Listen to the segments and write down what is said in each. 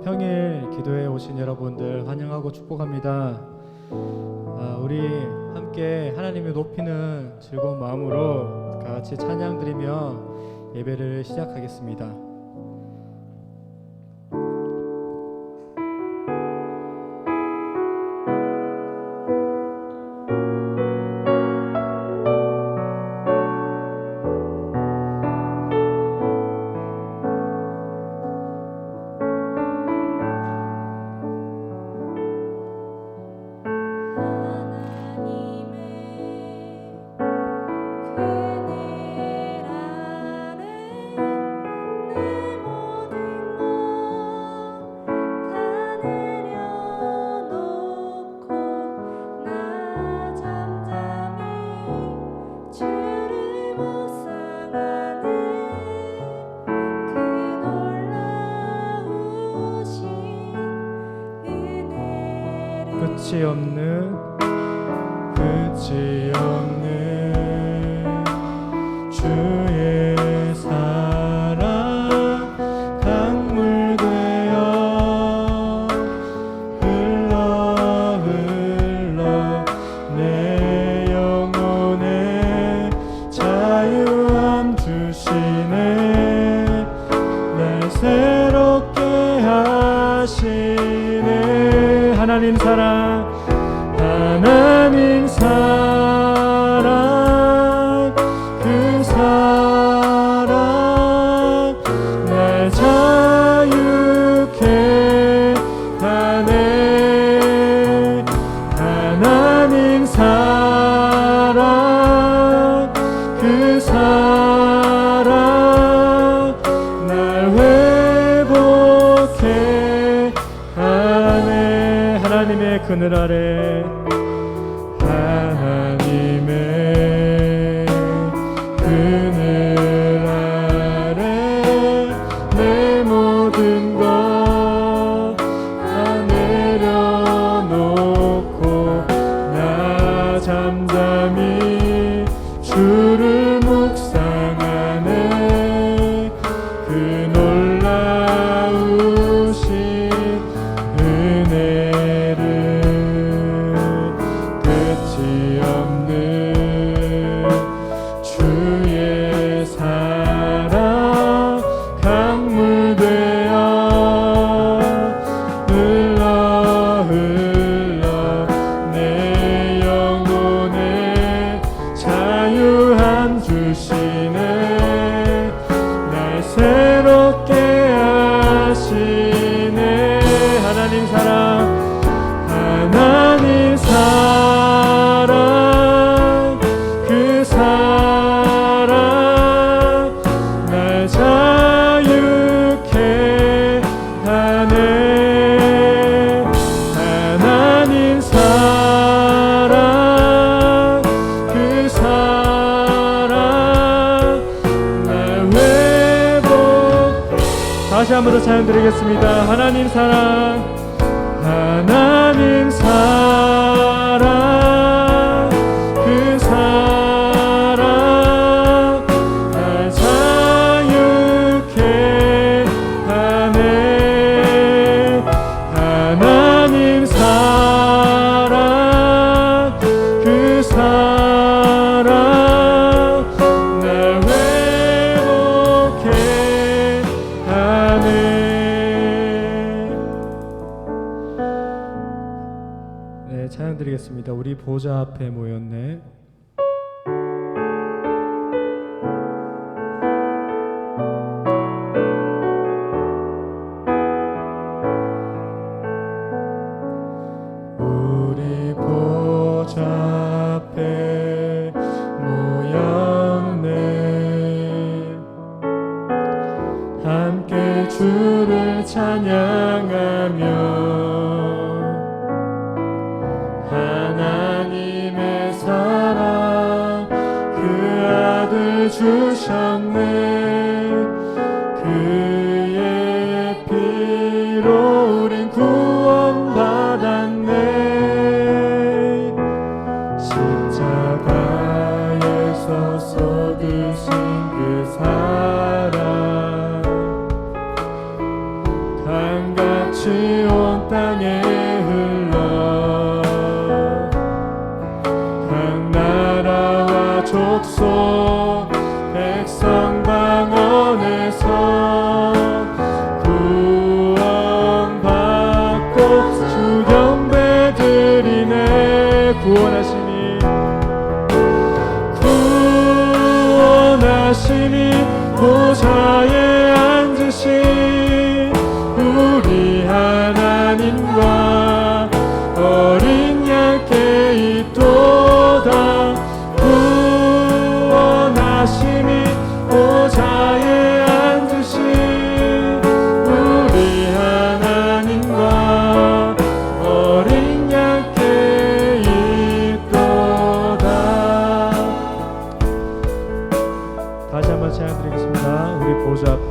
평일 기도에 오신 여러분들 환영하고 축복합니다. 우리 함께 하나님을 높이는 즐거운 마음으로 같이 찬양 드리며 예배를 시작하겠습니다. 끝이 없는 주의 사랑 강물 되어 흘러 내 영혼에 자유함 주시네. 날 새롭게 하시네. 하나님 사랑 그 사랑 날 자유케 하네. 하나님 사랑 그 사랑 날 회복해 하네. 하나님의 그늘 아래 내 모든 것 다 내려놓고 나 잠잠히 주를 묵상하네. 그 놀라우신 은혜를 끝이 없는 주의 사랑 강물 되어 흘러 내 영혼에 자유함 주시네. 날 새롭게 하시네. 하나님 사랑 그 사랑 날 자유케 하네. 하나님 사랑 그 사랑 날 회복. 다시 한 번 더 찬양 드리겠습니다. 하나님 사랑 그 사랑 날 자유케 하네. 하나님 사랑 그 사랑 날 회복해 하네. 네, 찬양 드리겠습니다. 우리 보좌 앞에 모였네. 우리 보좌 앞에 모였네. 함께 주를 찬양하며 하나님의 사랑 그 아들 주셨네. 그의 피로 우린 구원받았네. 십자가에서 쏟으신 그 사랑 강같이 보좌에 앉으신 우리 하나님과 어린 양께 있도다. 구원하심이 보좌에 앉으신 우리 하나님과 어린 양께 있도다. 다시 한번 찬양드리겠습니다. 우리 보좌 앞에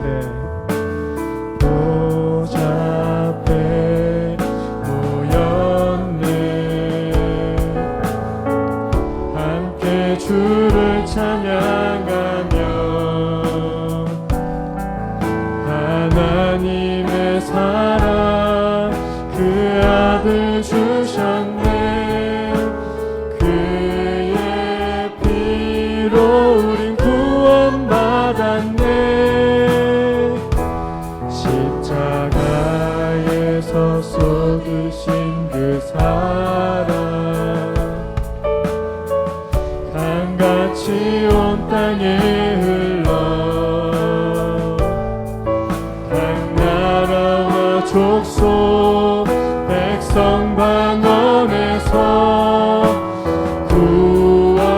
모였네. 함께 주를 찬양하며 하나님의 사랑 그 아들 주셨네. 그의 피로 우린 구원받았네. 십자가에서 쏟으신 그 사랑 강같이 온 땅에 흘러 각 나라와 족속 백성 방언에서 구원받고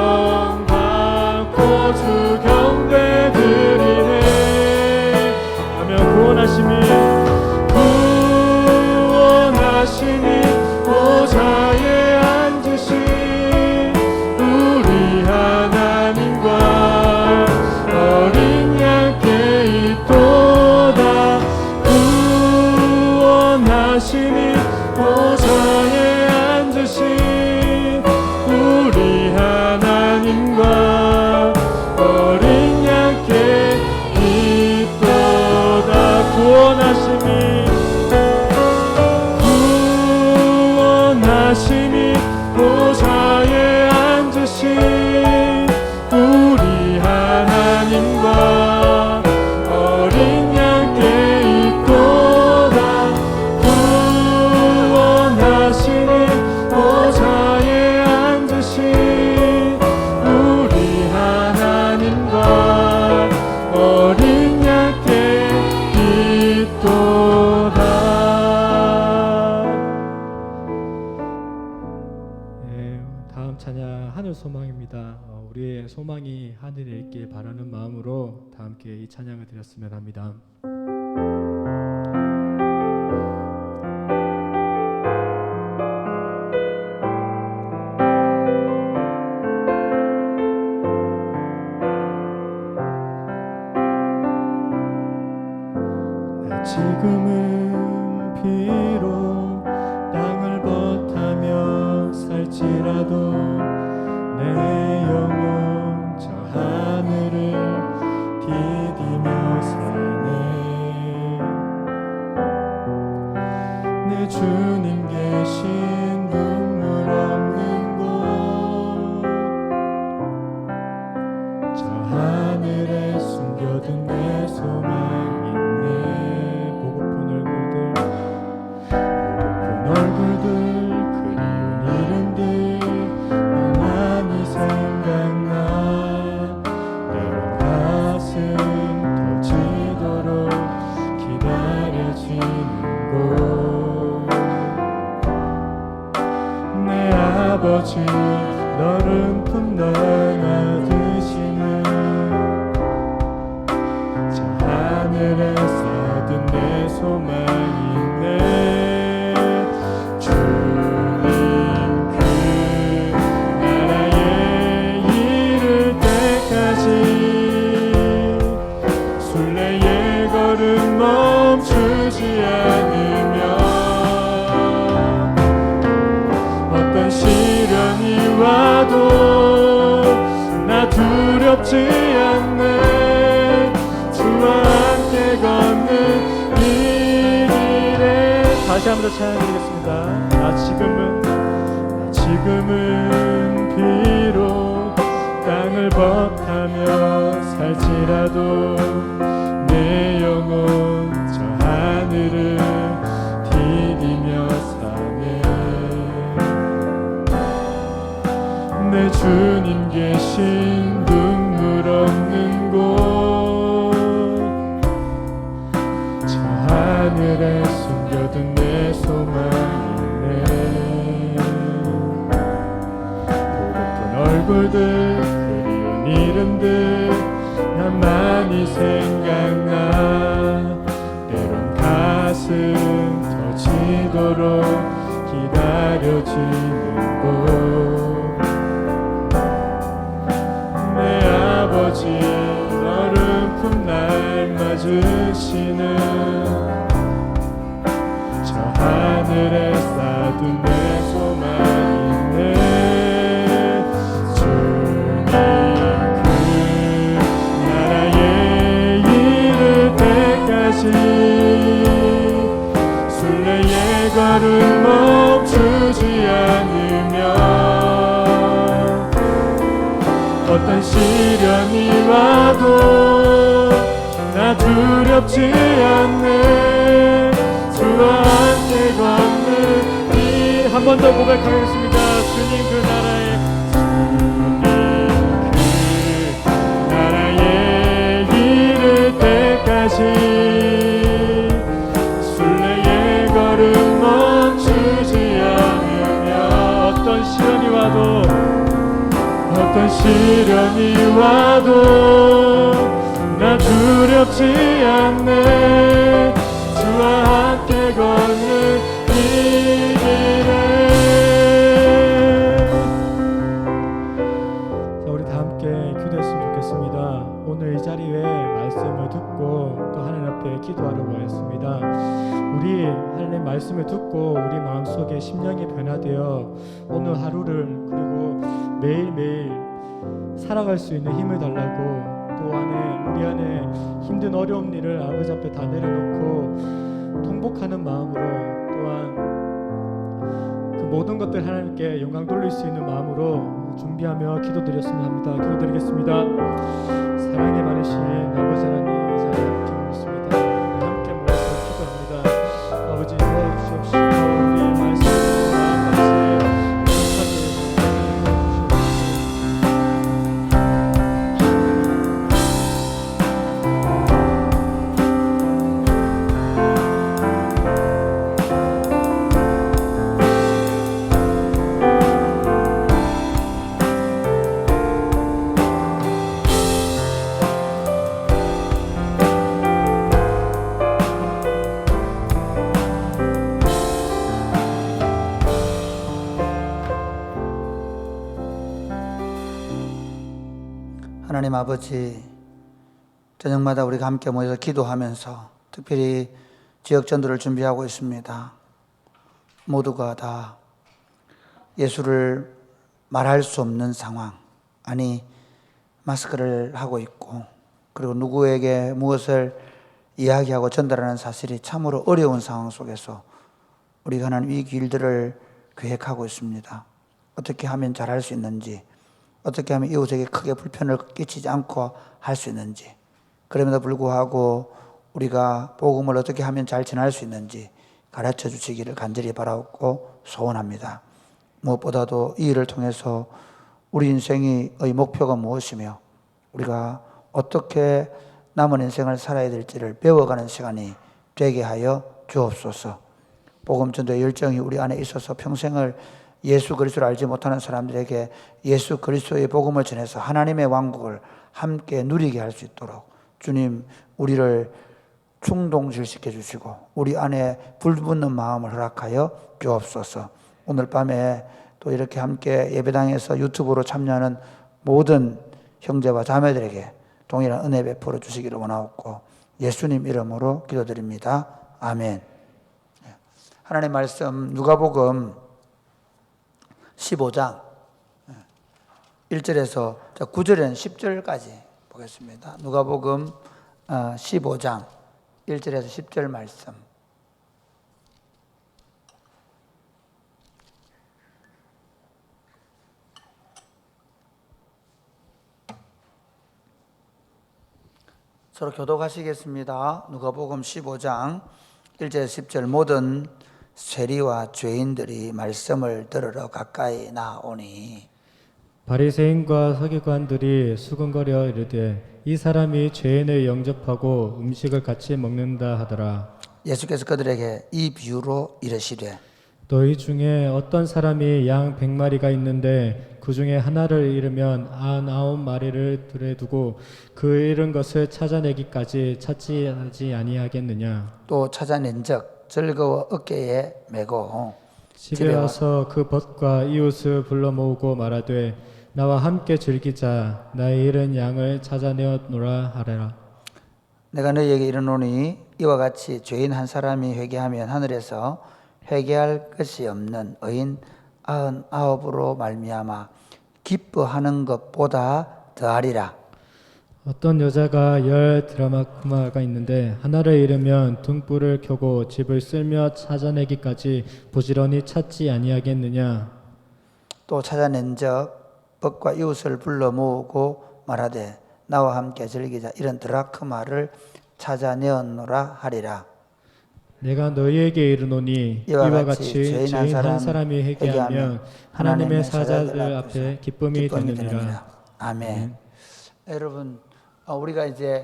주 경배 드리네. 하며 구원하시니 보좌에 앉으신 우리 하나님과 어린 양께 있도다. 구원하시니 보좌에 앉으신 우리 하나님과 어린 양께 있도다. 구원하시니 보좌에 앉으신 우리 하나님과 어린 양께 있도다. 구원하시니 보좌에 앉으신 우리 하나님과 어린 양께 있도다. 네, 다음 찬양 하늘 소망입니다. 우리의 소망이 하늘에 있길 바라는 마음으로 다 함께 이 찬양을 드렸으면 합니다. 지금은 비록 땅을 벗하며 살지라도 내 영혼 저 하늘을 디디며 사네. 내 주님 계신 눈물 없는 곳 저 하늘에 숨겨둔 내 소망 얼굴들 그리운 이름들 많이 생각나. 내맘 가슴 터지도록 기다려지는 곳 내 아버지 너른 품 안아드시는 저 하늘에 쌓든 내 소망이네. 멈추지 않으며 어떤 시련이 와도 나 두렵지 않네. 주와 함께 걷는 이 길에 다시 한번 더 찬양드리겠습니다. 나 지금은 비록 땅을 벗하며 살지라도 내 영혼 저 하늘을 디디며 사네. 내 주님 계신 눈물 없는 곳 아픔 날 맞으시는 저 하늘에 쌓둔 내 소망이네. 주님 그 나라에 이를 때까지 순례의 걸음 멈추지 않으며 어떤 시련이 와도 나 두렵지 않네. 주와 함께 걷는 이 한 번 더 고백하겠습니다. 주님 그 나라에 이를 때까지 순례의 걸음 멈추지 않으며 어떤 시련이 와도 나 두렵지 않네. 주와 함께 걷는 이 길에. 자, 우리 다 함께 기도했으면 좋겠습니다. 오늘 이 자리에 말씀을 듣고 또 하나님 앞에 기도하러 모였습니다. 우리 하나님 말씀을 듣고 우리 마음속에 심령이 변화되어 오늘 하루를 그리고 매일매일 살아갈 수 있는 힘을 달라고, 또 우리 안에 힘든 어려운 일을 아버지 앞에 다 내려놓고 통복하는 마음으로, 또한 그 모든 것들 하나님께 영광 돌릴 수 있는 마음으로 준비하며 기도드렸으면 합니다. 기도드리겠습니다. 사랑이 많으신 아버지 하나님, 이 자리에 함께 모였습니다. 함께 모여서 기도합니다. 아버지 도와주시옵시고 우리 말씀을 마음같이 하나님 아버지, 저녁마다 우리가 함께 모여서 기도하면서 특별히 지역 전도를 준비하고 있습니다. 모두가 다 예수를 말할 수 없는 상황, 아니 마스크를 하고 있고, 그리고 누구에게 무엇을 이야기하고 전달하는 사실이 참으로 어려운 상황 속에서 우리가 하나님 이 길들을 계획하고 있습니다. 어떻게 하면 잘할 수 있는지, 어떻게 하면 이웃에게 크게 불편을 끼치지 않고 할 수 있는지, 그럼에도 불구하고 우리가 복음을 어떻게 하면 잘 전할 수 있는지 가르쳐 주시기를 간절히 바라고 소원합니다. 무엇보다도 이 일을 통해서 우리 인생의 목표가 무엇이며 우리가 어떻게 남은 인생을 살아야 될지를 배워가는 시간이 되게 하여 주옵소서. 복음 전도의 열정이 우리 안에 있어서 평생을 예수 그리스도를 알지 못하는 사람들에게 예수 그리스도의 복음을 전해서 하나님의 왕국을 함께 누리게 할 수 있도록 주님 우리를 충동질시켜 주시고 우리 안에 불붙는 마음을 허락하여 주옵소서. 오늘 밤에 또 이렇게 함께 예배당에서 유튜브로 참여하는 모든 형제와 자매들에게 동일한 은혜 베풀어 주시기를 원하옵고 예수님 이름으로 기도드립니다. 아멘. 하나님의 말씀 누가복음 15장 1절에서 9절에는 10절까지 보겠습니다. 누가복음 15장 1절에서 10절 말씀. 서로 교독하시겠습니다. 누가복음 15장 1절에서 10절. 모든 세리와 죄인들이 말씀을 들으러 가까이 나오니 바리새인과 서기관들이 수근거려 이르되 이 사람이 죄인을 영접하고 음식을 같이 먹는다 하더라. 예수께서 그들에게 이 비유로 이르시되 너희 중에 어떤 사람이 양 100마리가 있는데 그 중에 하나를 잃으면 99마리를 들에 두고 그 잃은 것을 찾아내기까지 찾지 아니하겠느냐. 또 찾아낸즉 즐거워 어깨에 메고 집에 와서 그 벗과 이웃을 불러 모으고 말하되 나와 함께 즐기자. 나의 잃은 양을 찾아내었노라 하라. 내가 너희에게 이르노니 이와 같이 죄인 한 사람이 회개하면 하늘에서 회개할 것이 없는 의인 99으로 말미암아 기뻐하는 것보다 더하리라. 어떤 여자가 10드라크마가 있는데 하나를 잃으면 등불을 켜고 집을 쓸며 찾아내기까지 부지런히 찾지 아니하겠느냐. 또 찾아낸적 벗과 이웃을 불러 모으고 말하되 나와 함께 즐기자. 이런 드라크마를 찾아내었노라 하리라. 내가 너희에게 이르노니 이와 같이 죄인 한 사람이 회개하면 하나님의 사자들 앞에 기쁨이 되느니라. 아멘. 여러분, 우리가 이제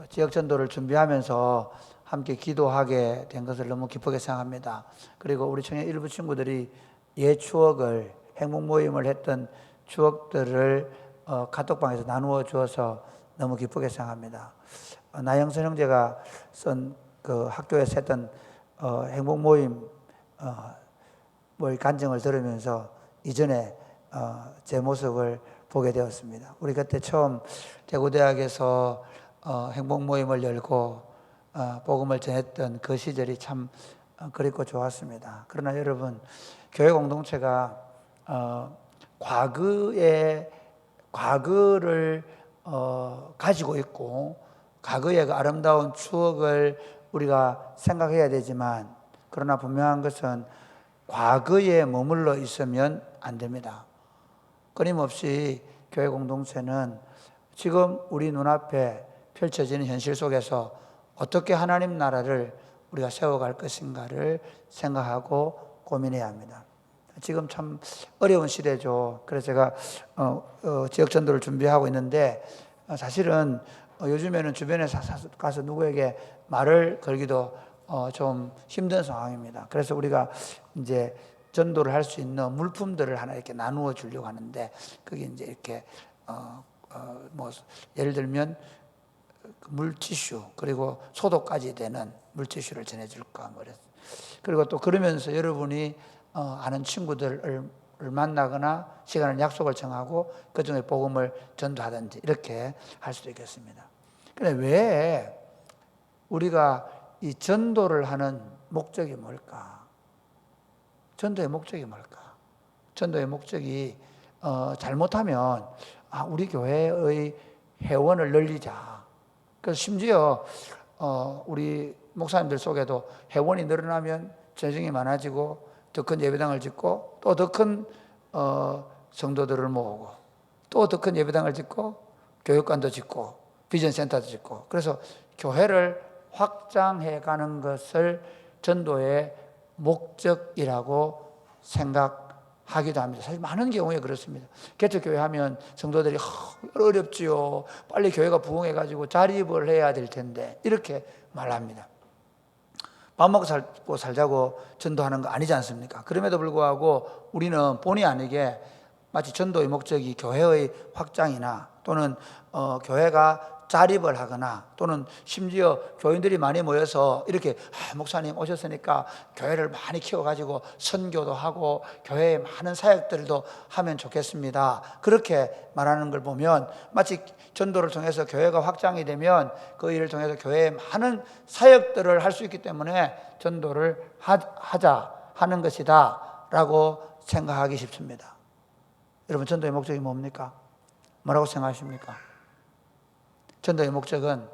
지역 전도를 준비하면서 함께 기도하게 된 것을 너무 기쁘게 생각합니다. 그리고 우리 청년 일부 친구들이 옛 추억을, 행복 모임을 했던 추억들을 카톡방에서 나누어 주어서 너무 기쁘게 생각합니다. 나영선 형제가 쓴 그 학교에서 했던 행복 모임 간증을 들으면서 이전에 제 모습을 보게 되었습니다. 우리 그때 처음 대구대학에서 행복 모임을 열고 복음을 전했던 그 시절이 참 그립고 좋았습니다. 그러나 여러분, 교회 공동체가 과거를 가지고 있고 과거의 그 아름다운 추억을 우리가 생각해야 되지만, 그러나 분명한 것은 과거에 머물러 있으면 안 됩니다. 끊임없이 교회 공동체는 지금 우리 눈앞에 펼쳐지는 현실 속에서 어떻게 하나님 나라를 우리가 세워갈 것인가를 생각하고 고민해야 합니다. 지금 참 어려운 시대죠. 그래서 제가 지역 전도를 준비하고 있는데, 사실은 요즘에는 주변에 가서 누구에게 말을 걸기도 좀 힘든 상황입니다. 그래서 우리가 이제 전도를 할 수 있는 물품들을 하나 이렇게 나누어 주려고 하는데, 그게 이제 이렇게 뭐 예를 들면 물티슈, 그리고 소독까지 되는 물티슈를 전해줄까 그랬어요. 그리고 또 그러면서 여러분이 아는 친구들을 만나거나 시간을 약속을 정하고 그 중에 복음을 전도하든지 이렇게 할 수도 있겠습니다. 그런데 왜 우리가 이 전도를 하는 목적이 뭘까? 전도의 목적이 뭘까? 전도의 목적이 잘못하면 우리 교회의 회원을 늘리자. 그래서 심지어 우리 목사님들 속에도 회원이 늘어나면 전쟁이 많아지고 더 큰 예배당을 짓고 또 더 큰 성도들을 모으고 또 더 큰 예배당을 짓고 교육관도 짓고 비전센터도 짓고, 그래서 교회를 확장해 가는 것을 전도의 목적이라고 생각하기도 합니다. 사실 많은 경우에 그렇습니다. 개척교회 하면 성도들이 어렵지요. 빨리 교회가 부흥해가지고 자립을 해야 될 텐데 이렇게 말합니다. 밥 먹고 살자고 전도하는 거 아니지 않습니까? 그럼에도 불구하고 우리는 본의 아니게 마치 전도의 목적이 교회의 확장이나 또는 교회가 자립을 하거나 또는 심지어 교인들이 많이 모여서 이렇게 목사님 오셨으니까 교회를 많이 키워가지고 선교도 하고 교회에 많은 사역들도 하면 좋겠습니다. 그렇게 말하는 걸 보면 마치 전도를 통해서 교회가 확장이 되면 그 일을 통해서 교회에 많은 사역들을 할 수 있기 때문에 전도를 하자 하는 것이다 라고 생각하기 쉽습니다. 여러분, 전도의 목적이 뭡니까? 뭐라고 생각하십니까? 전도의 목적은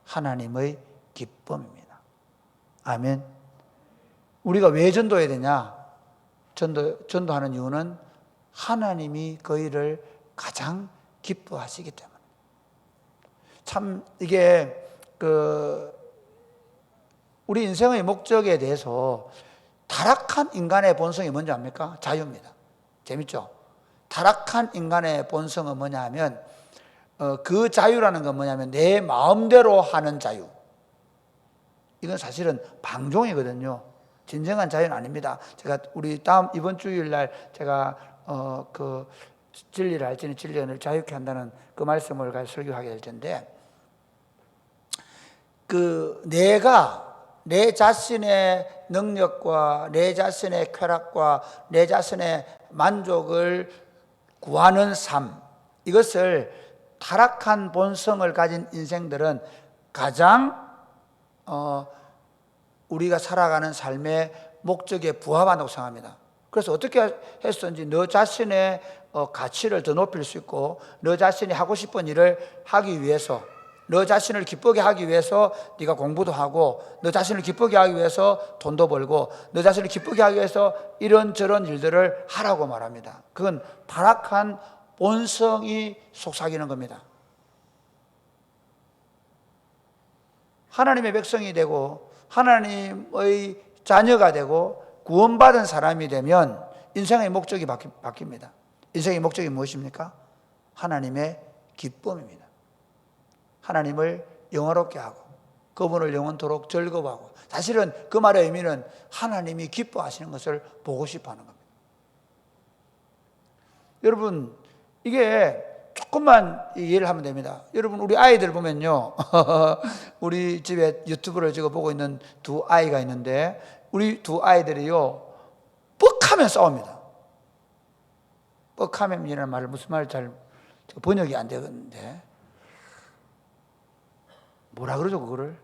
하나님의 기쁨입니다. 아멘. 우리가 왜 전도해야 되냐? 전도하는 이유는 하나님이 그 일을 가장 기뻐하시기 때문에. 참 이게 우리 인생의 목적에 대해서 타락한 인간의 본성이 뭔지 압니까? 자유입니다. 재밌죠? 타락한 인간의 본성은 뭐냐 하면 그 자유라는 건 뭐냐면 내 마음대로 하는 자유. 이건 사실은 방종이거든요. 진정한 자유는 아닙니다. 제가 우리 이번 주일날 제가 그 진리를 알지니 진리를 자유케 한다는 그 말씀을 가지고 설교하게 될 텐데, 내가 내 자신의 능력과 내 자신의 쾌락과 내 자신의 만족을 구하는 삶, 이것을 타락한 본성을 가진 인생들은 가장 우리가 살아가는 삶의 목적에 부합한다고 생각합니다. 그래서 어떻게 했었는지 너 자신의 가치를 더 높일 수 있고, 너 자신이 하고 싶은 일을 하기 위해서, 너 자신을 기쁘게 하기 위해서 네가 공부도 하고, 너 자신을 기쁘게 하기 위해서 돈도 벌고, 너 자신을 기쁘게 하기 위해서 이런저런 일들을 하라고 말합니다. 그건 타락한 본성이 속삭이는 겁니다. 하나님의 백성이 되고 하나님의 자녀가 되고 구원받은 사람이 되면 인생의 목적이 바뀝니다. 인생의 목적이 무엇입니까? 하나님의 기쁨입니다. 하나님을 영화롭게 하고 그분을 영원토록 즐거워하고, 사실은 그 말의 의미는 하나님이 기뻐하시는 것을 보고 싶어 하는 겁니다. 여러분, 이게 조금만 이해를 하면 됩니다. 여러분, 우리 아이들 보면요 우리 집에 유튜브를 지금 보고 있는 두 아이가 있는데, 우리 두 아이들이요 뻑하면 싸웁니다. 뻑하면이라는 말을 무슨 말을 잘 번역이 안 되는데 뭐라 그러죠 그거를?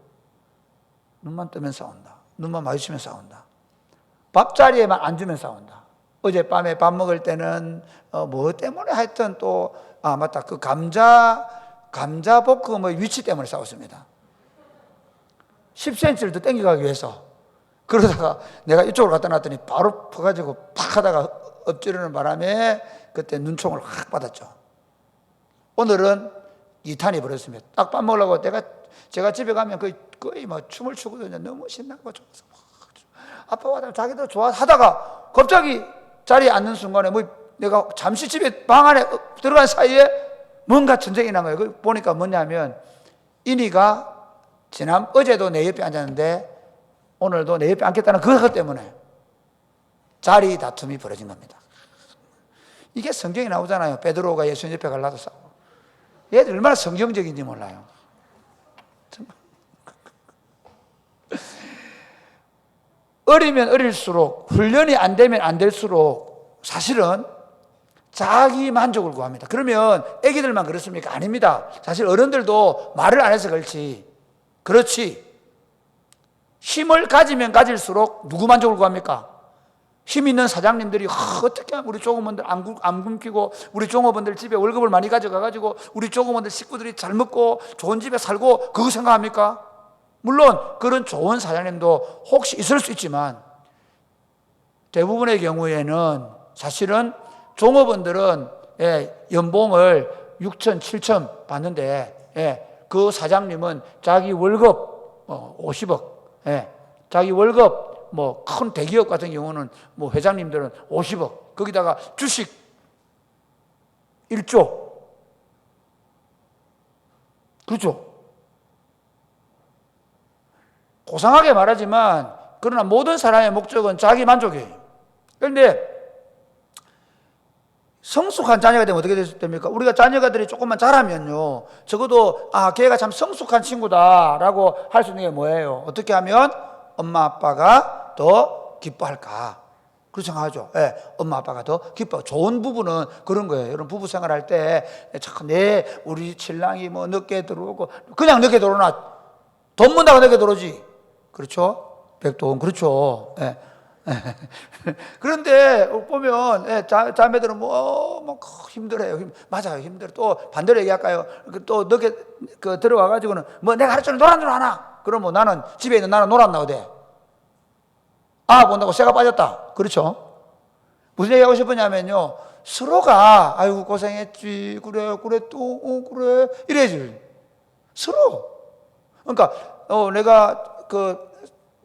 눈만 뜨면 싸운다, 눈만 마주치면 싸운다, 밥자리에만 앉으면 싸운다. 어젯밤에 밥 먹을 때는 뭐 때문에 하여튼 또 맞다, 그 감자 볶음의 위치 때문에 싸웠습니다. 10cm를 더 땡겨가기 위해서. 그러다가 내가 이쪽으로 갖다 놨더니 바로 퍼가지고 팍 하다가 엎지르는 바람에 그때 눈총을 확 받았죠. 오늘은 2탄이 벌었습니다. 딱 밥 먹으려고 제가 집에 가면 거의 뭐 춤을 추거든요. 너무 신나고 좋아서 아빠가 자기도 좋아하다가 갑자기 자리에 앉는 순간에 뭐 내가 잠시 집에 방 안에 들어간 사이에 뭔가 전쟁이 난 거예요. 보니까 뭐냐면 이니가 어제도 내 옆에 앉았는데 오늘도 내 옆에 앉겠다는 그것 때문에 자리 다툼이 벌어진 겁니다. 이게 성경에 나오잖아요. 베드로가 예수님 옆에 가려고 싸우고. 얘들 얼마나 성경적인지 몰라요. 어리면 어릴수록, 훈련이 안 되면 안 될수록 사실은 자기 만족을 구합니다. 그러면 애기들만 그렇습니까? 아닙니다. 사실 어른들도 말을 안 해서 그렇지. 힘을 가지면 가질수록 누구 만족을 구합니까? 힘 있는 사장님들이 어떻게 하면 우리 종업원들 안 굶기고, 우리 종업원들 집에 월급을 많이 가져가가지고 우리 종업원들 식구들이 잘 먹고 좋은 집에 살고, 그거 생각합니까? 물론 그런 좋은 사장님도 혹시 있을 수 있지만 대부분의 경우에는 사실은 종업원들은 연봉을 6천, 7천 받는데 그 사장님은 자기 월급 50억, 자기 월급 뭐 큰 대기업 같은 경우는 뭐 회장님들은 50억, 거기다가 주식 1조. 그렇죠? 고상하게 말하지만 그러나 모든 사람의 목적은 자기 만족이에요. 그런데 성숙한 자녀가 되면 어떻게 됩니까? 우리가 자녀가들이 조금만 자라면요, 적어도 걔가 참 성숙한 친구다라고 할 수 있는 게 뭐예요? 어떻게 하면 엄마 아빠가 더 기뻐할까? 그렇게 생각하죠. 엄마 아빠가 더 기뻐. 좋은 부부는 그런 거예요. 여러분, 부부 생활할 때 참 우리 신랑이 뭐 늦게 들어오고, 그냥 늦게 들어오나 돈 문다고 늦게 들어오지. 그렇죠? 백돈. 그렇죠. 그런데 보면 자매들은 뭐 힘들어요. 맞아요, 힘들어. 또 반대로 얘기할까요? 또 늦게 들어와 가지고는 뭐 내가 하루 종일 놀았는 줄 아나? 그러면 나는 집에 있는 나는 놀았나 어때? 본다고 쇠가 빠졌다. 그렇죠? 무슨 얘기하고 싶으냐면요, 서로가 아이고 고생했지, 그래 또 그래 이래야지. 서로. 그러니까 내가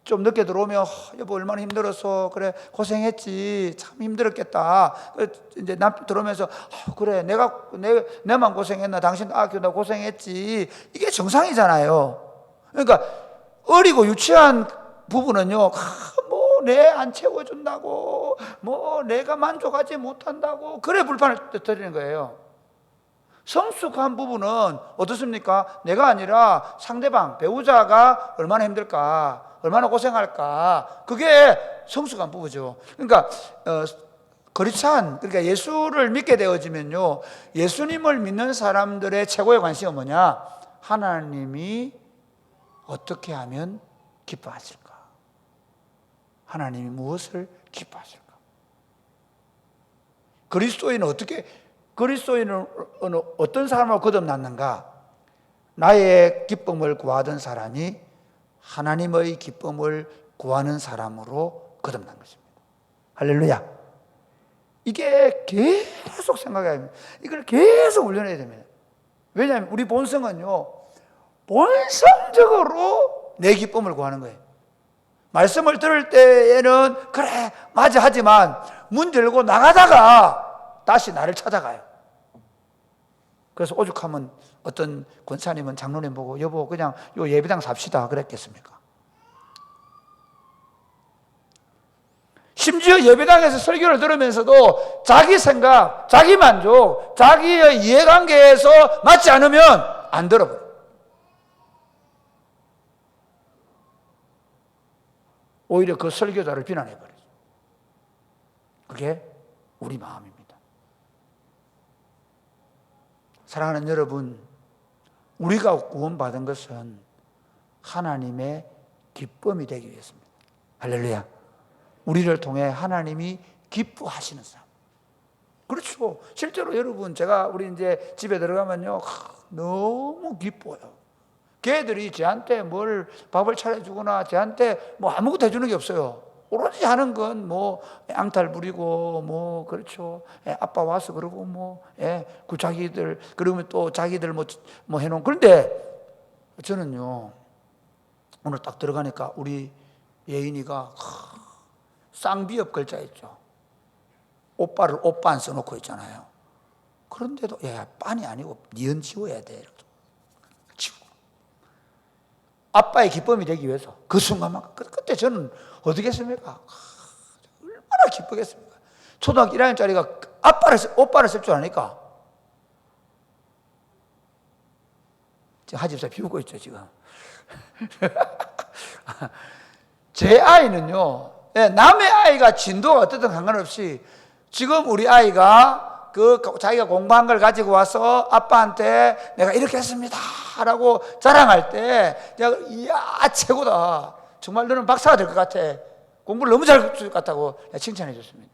좀 늦게 들어오면 여보 얼마나 힘들었어, 그래 고생했지, 참 힘들었겠다. 이제 남 들어오면서 그래 내만 고생했나, 당신 나 고생했지. 이게 정상이잖아요. 그러니까 어리고 유치한 부부는요, 뭐 내 안 채워준다고, 뭐 내가 만족하지 못한다고, 그래 불판을 터뜨리는 거예요. 성숙한 부부는 어떻습니까? 내가 아니라 상대방, 배우자가 얼마나 힘들까, 얼마나 고생할까, 그게 성숙한 부부죠. 그러니까 크리스찬, 그러니까 예수를 믿게 되어지면요, 예수님을 믿는 사람들의 최고의 관심은 뭐냐? 하나님이 어떻게 하면 기뻐하실까? 하나님이 무엇을 기뻐하실까? 그리스도인은 어떤 사람으로 거듭났는가? 나의 기쁨을 구하던 사람이 하나님의 기쁨을 구하는 사람으로 거듭난 것입니다. 할렐루야. 이게 계속 생각해야 됩니다. 이걸 계속 훈련해야 됩니다. 왜냐하면 우리 본성은요, 본성적으로 내 기쁨을 구하는 거예요. 말씀을 들을 때에는 그래 맞아 하지만 문 열고 나가다가 다시 나를 찾아가요. 그래서 오죽하면 어떤 권사님은 장로님 보고 여보 그냥 요 예배당 삽시다 그랬겠습니까? 심지어 예배당에서 설교를 들으면서도 자기 생각, 자기 만족, 자기의 이해관계에서 맞지 않으면 안 들어버려요. 오히려 그 설교자를 비난해버려요. 그게 우리 마음입니다. 사랑하는 여러분, 우리가 구원받은 것은 하나님의 기쁨이 되기 위해서입니다. 할렐루야. 우리를 통해 하나님이 기뻐하시는 삶. 그렇죠. 실제로 여러분, 우리 이제 집에 들어가면요, 너무 기뻐요. 걔들이 저한테 밥을 차려주거나 저한테 아무것도 해주는 게 없어요. 오로지 하는 건 양탈 부리고 그렇죠. 아빠 와서 그러고 그 자기들 그러면 또 자기들 해놓은. 그런데 저는요, 오늘 딱 들어가니까 우리 예인이가 쌍비읍 글자 있죠. 오빠를 오빠 안 써놓고 있잖아요. 그런데도 빤이 아니고 니은 지워야 돼. 지우고. 아빠의 기쁨이 되기 위해서 그 순간만 그때 저는 어떻게 했습니까? 얼마나 기쁘겠습니까? 초등학교 1학년짜리가 오빠를 쓸 줄 아니까 지금 하집사 비우고 있죠 지금. 제 아이는요, 남의 아이가 진도가 어떻든 상관없이 지금 우리 아이가 자기가 공부한 걸 가지고 와서 아빠한테 내가 이렇게 했습니다 라고 자랑할 때 내가 이야 최고다, 정말 너는 박사가 될 것 같아, 공부를 너무 잘할 것 같다고 칭찬해 줬습니다.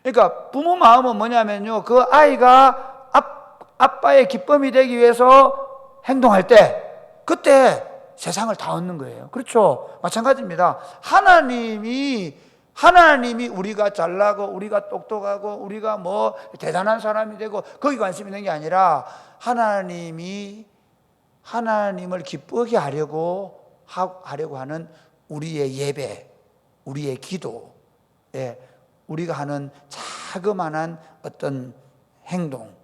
그러니까 부모 마음은 뭐냐면요, 그 아이가 아빠의 기쁨이 되기 위해서 행동할 때 그때 세상을 다 얻는 거예요. 그렇죠? 마찬가지입니다. 하나님이 우리가 잘나고 우리가 똑똑하고 우리가 대단한 사람이 되고 거기 관심 있는 게 아니라 하나님을 기쁘게 하려고 하는 우리의 예배, 우리의 기도, 우리가 하는 자그마한 어떤 행동,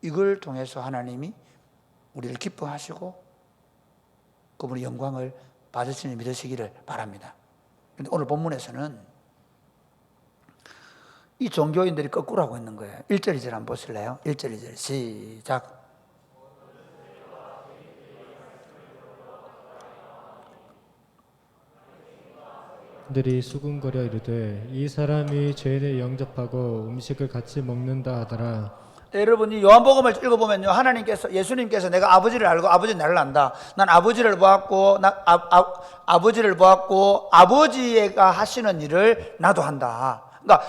이걸 통해서 하나님이 우리를 기뻐하시고 그분의 영광을 받으시는 믿으시기를 바랍니다. 그런데 오늘 본문에서는 이 종교인들이 거꾸로 하고 있는 거예요. 1절 2절 한번 보실래요? 1절 2절 시작. 그들이 수군거려 이르되 이 사람이 죄인을 영접하고 음식을 같이 먹는다 하더라. 여러분, 이 요한복음을 읽어보면요, 예수님께서 내가 아버지를 알고 아버지는 나를 안다. 난 아버지를 보았고 아버지가 하시는 일을 나도 한다. 그러니까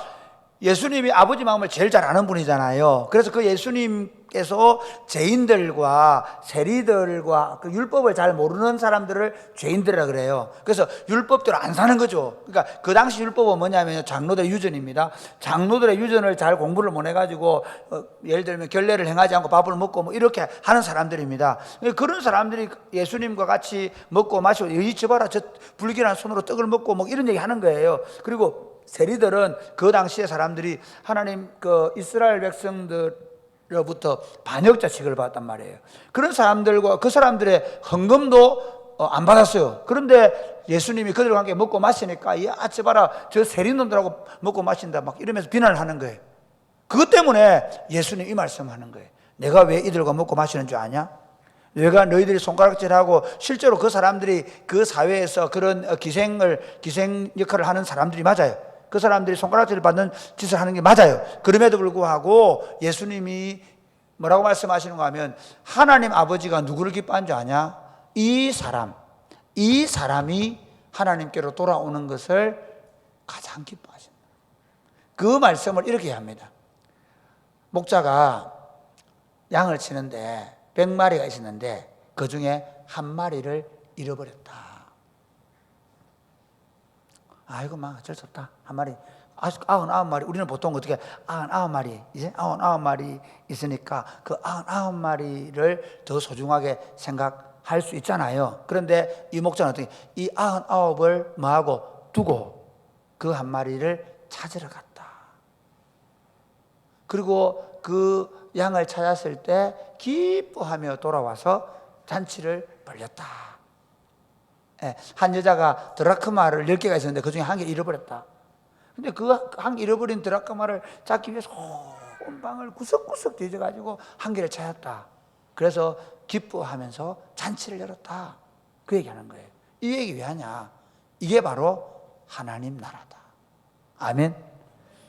예수님이 아버지 마음을 제일 잘 아는 분이잖아요. 그래서 그 예수님께서 죄인들과 세리들과 그 율법을 잘 모르는 사람들을 죄인들이라 그래요. 그래서 율법대로 안 사는 거죠. 그러니까 그 당시 율법은 뭐냐면 장로들의 유전입니다. 장로들의 유전을 잘 공부를 못 해가지고 예를 들면 결례를 행하지 않고 밥을 먹고 이렇게 하는 사람들입니다. 그런 사람들이 예수님과 같이 먹고 마시고 이 저봐라 저 불길한 손으로 떡을 먹고 이런 얘기 하는 거예요. 그리고 세리들은 그 당시의 사람들이 하나님 이스라엘 백성들로부터 반역자식을 받았단 말이에요. 그런 사람들과 그 사람들의 헌금도 안 받았어요. 그런데 예수님이 그들과 함께 먹고 마시니까 야 저봐라 저 세리놈들하고 먹고 마신다 이러면서 비난을 하는 거예요. 그것 때문에 예수님이 이 말씀을 하는 거예요. 내가 왜 이들과 먹고 마시는 줄 아냐? 내가 너희들이 손가락질하고 실제로 그 사람들이 그 사회에서 그런 기생 역할을 하는 사람들이 맞아요. 그 사람들이 손가락질을 받는 짓을 하는 게 맞아요. 그럼에도 불구하고 예수님이 뭐라고 말씀하시는가 하면 하나님 아버지가 누구를 기뻐한 줄 아냐? 이 사람이 하나님께로 돌아오는 것을 가장 기뻐하신다. 그 말씀을 이렇게 합니다. 목자가 양을 치는데 100마리가 있었는데 그 중에 한 마리를 잃어버렸다. 아이고 막 어쩔 수 없다. 한 마리. 아직 99마리. 우리는 보통 어떻게 99마리 이제 99마리 있으니까 그 99마리를 더 소중하게 생각할 수 있잖아요. 그런데 이 목자는 어떻게 이 99을 뭐하고 두고 그 한 마리를 찾으러 갔다. 그리고 그 양을 찾았을 때 기뻐하며 돌아와서 잔치를 벌였다. 한 여자가 드라크마를 10개가 있었는데 그 중에 한 개 잃어버렸다. 근데 그 한 개 잃어버린 드라크마를 찾기 위해서 온 방을 구석구석 뒤져가지고 한 개를 찾았다. 그래서 기뻐하면서 잔치를 열었다. 그 얘기하는 거예요. 이 얘기 왜 하냐? 이게 바로 하나님 나라다. 아멘.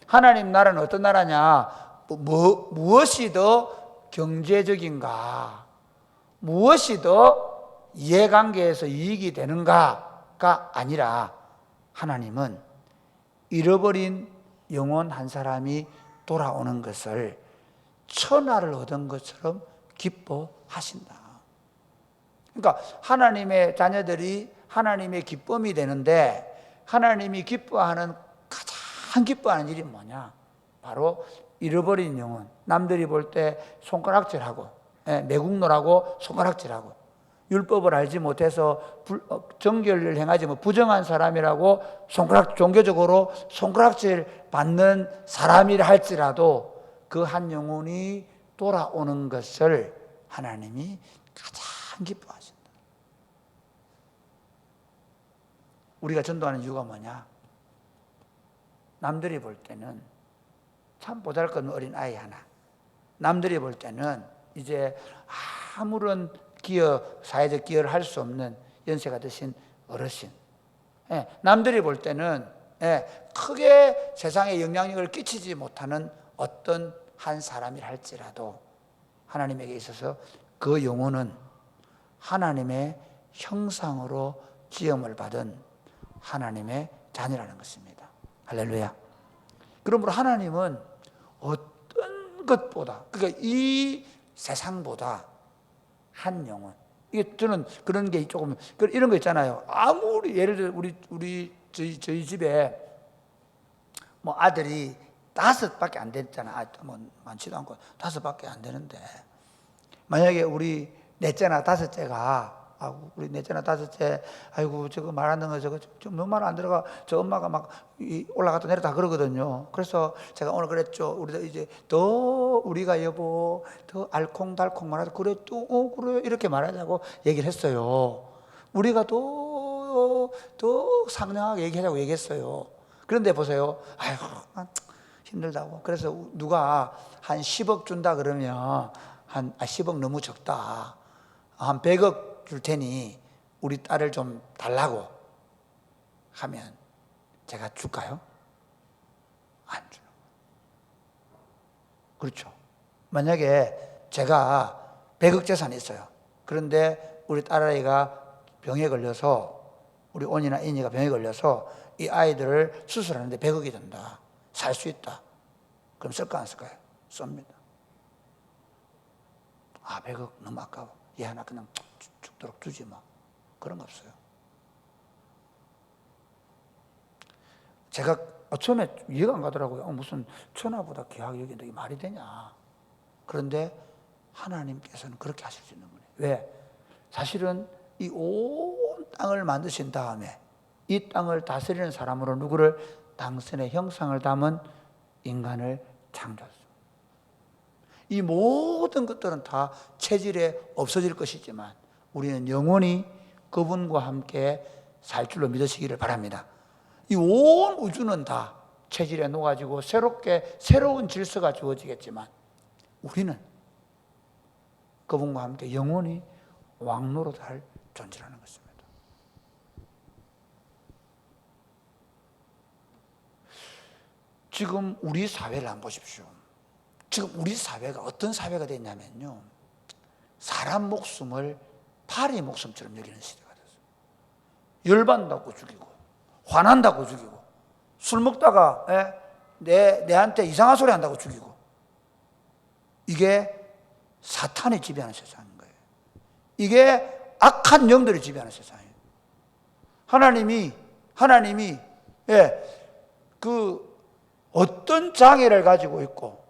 하나님 나라는 어떤 나라냐? 무엇이 더 경제적인가? 무엇이 더 이해관계에서 이익이 되는가가 아니라 하나님은 잃어버린 영혼 한 사람이 돌아오는 것을 천하를 얻은 것처럼 기뻐하신다. 그러니까 하나님의 자녀들이 하나님의 기쁨이 되는데 하나님이 기뻐하는 가장 기뻐하는 일이 뭐냐? 바로 잃어버린 영혼. 남들이 볼 때 손가락질하고 매국노라고 손가락질하고 율법을 알지 못해서 정결을 행하지 못 부정한 사람이라고 종교적으로 손가락질 받는 사람이라 할지라도 그 한 영혼이 돌아오는 것을 하나님이 가장 기뻐하신다. 우리가 전도하는 이유가 뭐냐? 남들이 볼 때는 참 보잘것없는 어린 아이 하나, 남들이 볼 때는 이제 아무런 사회적 기여를 할 수 없는 연세가 드신 어르신, 남들이 볼 때는 크게 세상에 영향력을 끼치지 못하는 어떤 한 사람이라 할지라도 하나님에게 있어서 그 영혼은 하나님의 형상으로 지음을 받은 하나님의 자녀라는 것입니다. 할렐루야. 그러므로 하나님은 어떤 것보다, 그러니까 이 세상보다 한 영혼. 이게 저는 그런 게 조금 이런 거 있잖아요. 아무리 예를 들어 저희 집에 뭐 아들이 5밖에 안 됐잖아. 뭐 많지도 않고 5밖에 안 되는데 만약에 우리 넷째나 다섯째가 우리 넷째나 다섯째 아이고 저거 말하는 거 저거 좀 너무 말 안 들어가 저 엄마가 막 올라갔다 내렸다 그러거든요. 그래서 제가 오늘 그랬죠. 우리도 이제 더 우리가 여보 더 알콩달콩 말하자 그래 또 그래 이렇게 말하자고 얘기를 했어요. 우리가 더 상냥하게 얘기하자고 얘기했어요. 그런데 보세요. 아이고 힘들다고. 그래서 누가 한 10억 준다 그러면 10억 너무 적다. 한 100억 줄 테니 우리 딸을 좀 달라고 하면 제가 줄까요? 안 주는 거예요. 그렇죠. 만약에 제가 100억 재산이 있어요. 그런데 우리 딸아이가 병에 걸려서 우리 온이나 인이가 병에 걸려서 이 아이들을 수술하는데 100억이 든다. 살 수 있다. 그럼 쓸까 안 쓸까요? 씁니다. 100억 너무 아까워. 얘 하나 그냥 죽도록 주지 뭐. 그런 거 없어요. 제가 처음에 이해가 안 가더라고요. 무슨 천하보다 귀하게 여긴다. 이게 말이 되냐. 그런데 하나님께서는 그렇게 하실 수 있는 분이에요. 왜? 사실은 이 온 땅을 만드신 다음에 이 땅을 다스리는 사람으로 누구를 당신의 형상을 담은 인간을 창조했습니다. 이 모든 것들은 다 체질에 없어질 것이지만 우리는 영원히 그분과 함께 살 줄로 믿으시기를 바랍니다. 이 온 우주는 다 체질에 녹아지고 새로운 질서가 주어지겠지만 우리는 그분과 함께 영원히 왕노릇할 존재라는 것입니다. 지금 우리 사회를 한번 보십시오. 지금 우리 사회가 어떤 사회가 됐냐면요, 사람 목숨을 파리 목숨처럼 여기는 시대가 됐어요. 열받는다고 죽이고, 화난다고 죽이고, 술 먹다가 내한테 이상한 소리 한다고 죽이고, 이게 사탄이 지배하는 세상인 거예요. 이게 악한 영들이 지배하는 세상이에요. 하나님이 그 어떤 장애를 가지고 있고,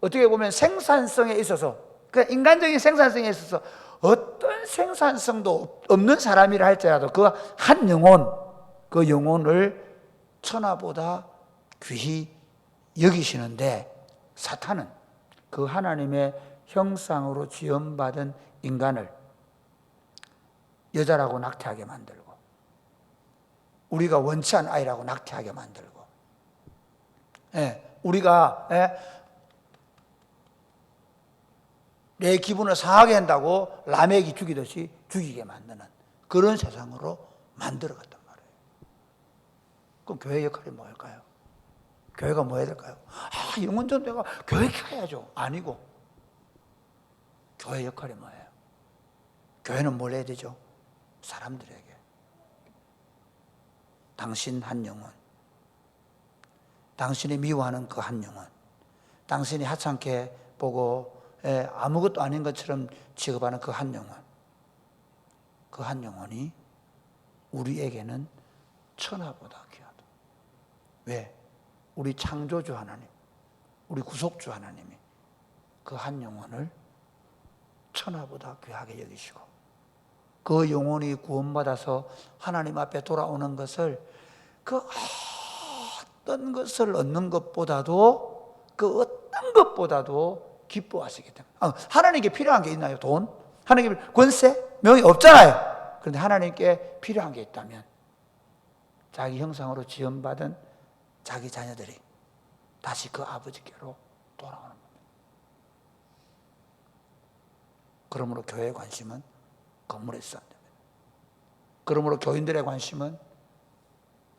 어떻게 보면 생산성에 있어서, 그 인간적인 생산성에 있어서 어떤 생산성도 없는 사람이라 할지라도 그 한 영혼, 그 영혼을 천하보다 귀히 여기시는데, 사탄은 그 하나님의 형상으로 지음받은 인간을 여자라고 낙태하게 만들고, 우리가 원치 않은 아이라고 낙태하게 만들고, 우리가 내 기분을 상하게 한다고 라멕이 죽이듯이 죽이게 만드는 그런 세상으로 만들어갔단 말이에요. 그럼 교회 역할이 뭘까요? 교회가 뭐 해야 될까요? 영혼전 내가 교회 가야죠. 아니고, 교회 역할이 뭐예요? 교회는 뭘 해야 되죠? 사람들에게 당신 한 영혼, 당신이 미워하는 그 한 영혼, 당신이 하찮게 보고 아무것도 아닌 것처럼 취급하는 그 한 영혼, 그 한 영혼이 우리에게는 천하보다 귀하다. 왜? 우리 창조주 하나님, 우리 구속주 하나님이 그 한 영혼을 천하보다 귀하게 여기시고, 그 영혼이 구원받아서 하나님 앞에 돌아오는 것을, 그 어떤 것을 얻는 것보다도, 그 어떤 것보다도 기뻐하시기 때문에. 하나님께 필요한 게 있나요? 돈? 하나님께 권세? 명예? 없잖아요. 그런데 하나님께 필요한 게 있다면 자기 형상으로 지음받은 자기 자녀들이 다시 그 아버지께로 돌아오는 겁니다. 그러므로 교회의 관심은 건물에 있어야 됩니다. 그러므로 교인들의 관심은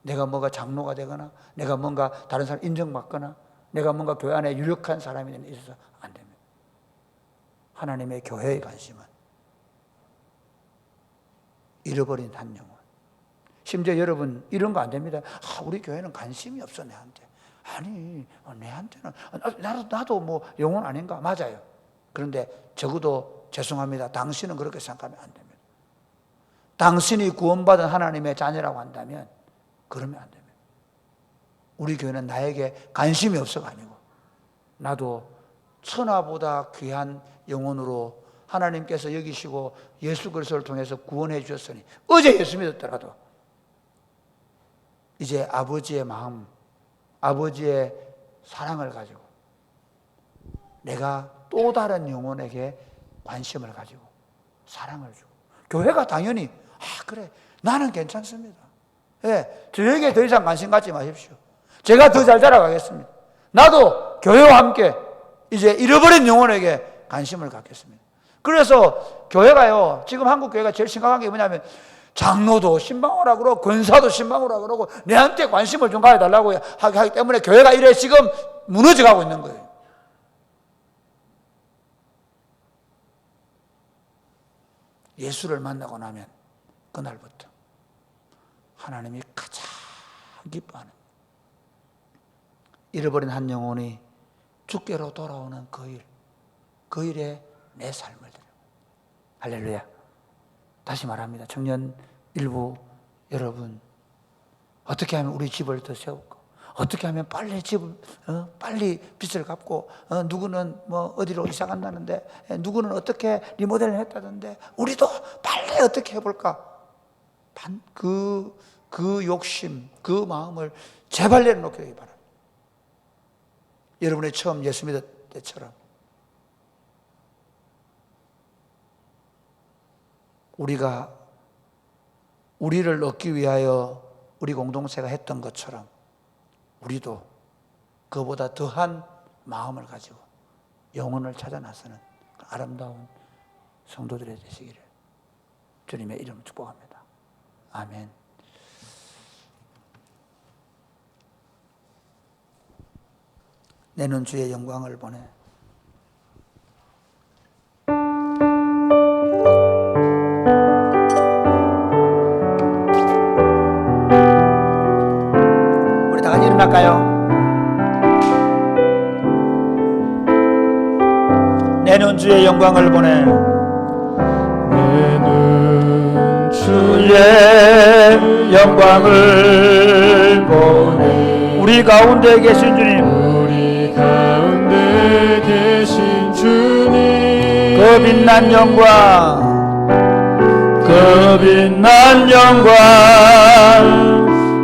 내가 뭐가 장로가 되거나, 내가 뭔가 다른 사람 인정받거나, 내가 뭔가 교회 안에 유력한 사람이 있어서 안 됩니다. 하나님의 교회의 관심은 잃어버린 한 영혼. 심지어 여러분 이런 거 안 됩니다. 우리 교회는 관심이 없어 내한테. 아니, 내한테는 나도 뭐 영혼 아닌가? 맞아요. 그런데 적어도 죄송합니다, 당신은 그렇게 생각하면 안 됩니다. 당신이 구원받은 하나님의 자녀라고 한다면 그러면 안 됩니다. 우리 교회는 나에게 관심이 없어가 아니고, 나도 천하보다 귀한 영혼으로 하나님께서 여기시고 예수 그리스도를 통해서 구원해 주셨으니, 어제 예수 믿었더라도 이제 아버지의 마음, 아버지의 사랑을 가지고 내가 또 다른 영혼에게 관심을 가지고 사랑을 주고, 교회가 당연히 그래, 나는 괜찮습니다. 저에게 더 이상 관심 갖지 마십시오. 제가 더 잘 자라가겠습니다. 나도 교회와 함께 이제 잃어버린 영혼에게 관심을 갖겠습니다. 그래서 교회가요, 지금 한국 교회가 제일 심각한 게 뭐냐면, 장로도 신방오라 그러고 권사도 신방오라 그러고 내한테 관심을 좀 가해달라고 하기 때문에 교회가 이래 지금 무너져가고 있는 거예요. 예수를 만나고 나면 그날부터 하나님이 가장 기뻐하는, 잃어버린 한 영혼이 주께로 돌아오는 그 일에 내 삶을 드려. 할렐루야. 다시 말합니다. 청년 일부 여러분, 어떻게 하면 우리 집을 더 세울까? 어떻게 하면 빨리 빨리 빚을 갚고, 누구는 뭐 어디로 이사 간다는데, 누구는 어떻게 리모델을 했다던데, 우리도 빨리 어떻게 해볼까? 그 욕심, 그 마음을 제발 내려놓기 바랍니다. 여러분이 처음 예수 믿을 때처럼 우리를 얻기 위하여 우리 공동체가 했던 것처럼 우리도 그보다 더한 마음을 가지고 영혼을 찾아 나서는 아름다운 성도들이 되시기를 주님의 이름으로 축복합니다. 아멘. 내는 주의 영광을 보내. 우리 다 같이 일어날까요? 내는 주의 영광을 보내. 내는 주의 영광을 보내. 우리 가운데 계신 주님, 우리 가운데 계신 주님, 그 빛난 영광, 그 빛난 영광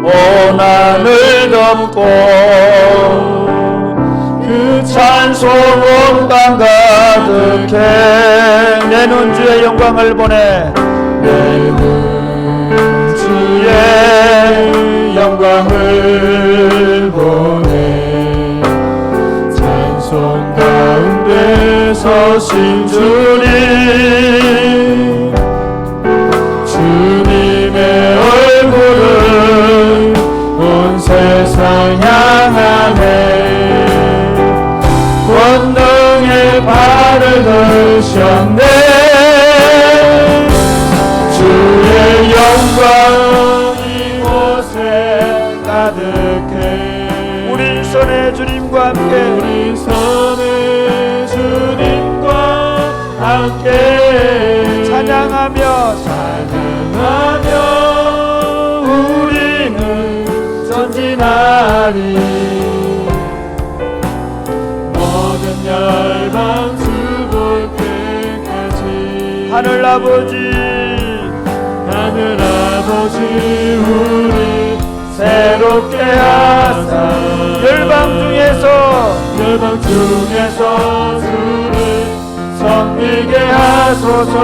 온 하늘 덮고 그 찬송 온 땅 가득해. 내는 주의 영광을 보내. 내는 주의 영광을 보내. 찬송 가운데 서신 주님, 주님의 얼굴은 온 세상 향하네. 권능의 발을 드셨네. 주의 영광 이곳에 가득해. 우리 손에 주님과 함께, 우리 손에 주님과 함께 찬양하며 우리는 전진하리. 모든 열방 주볼 때까지 하늘 아버지, 하늘 아버지 우리 새롭게 하사 열방 중에서 주를 섬기게 하소서.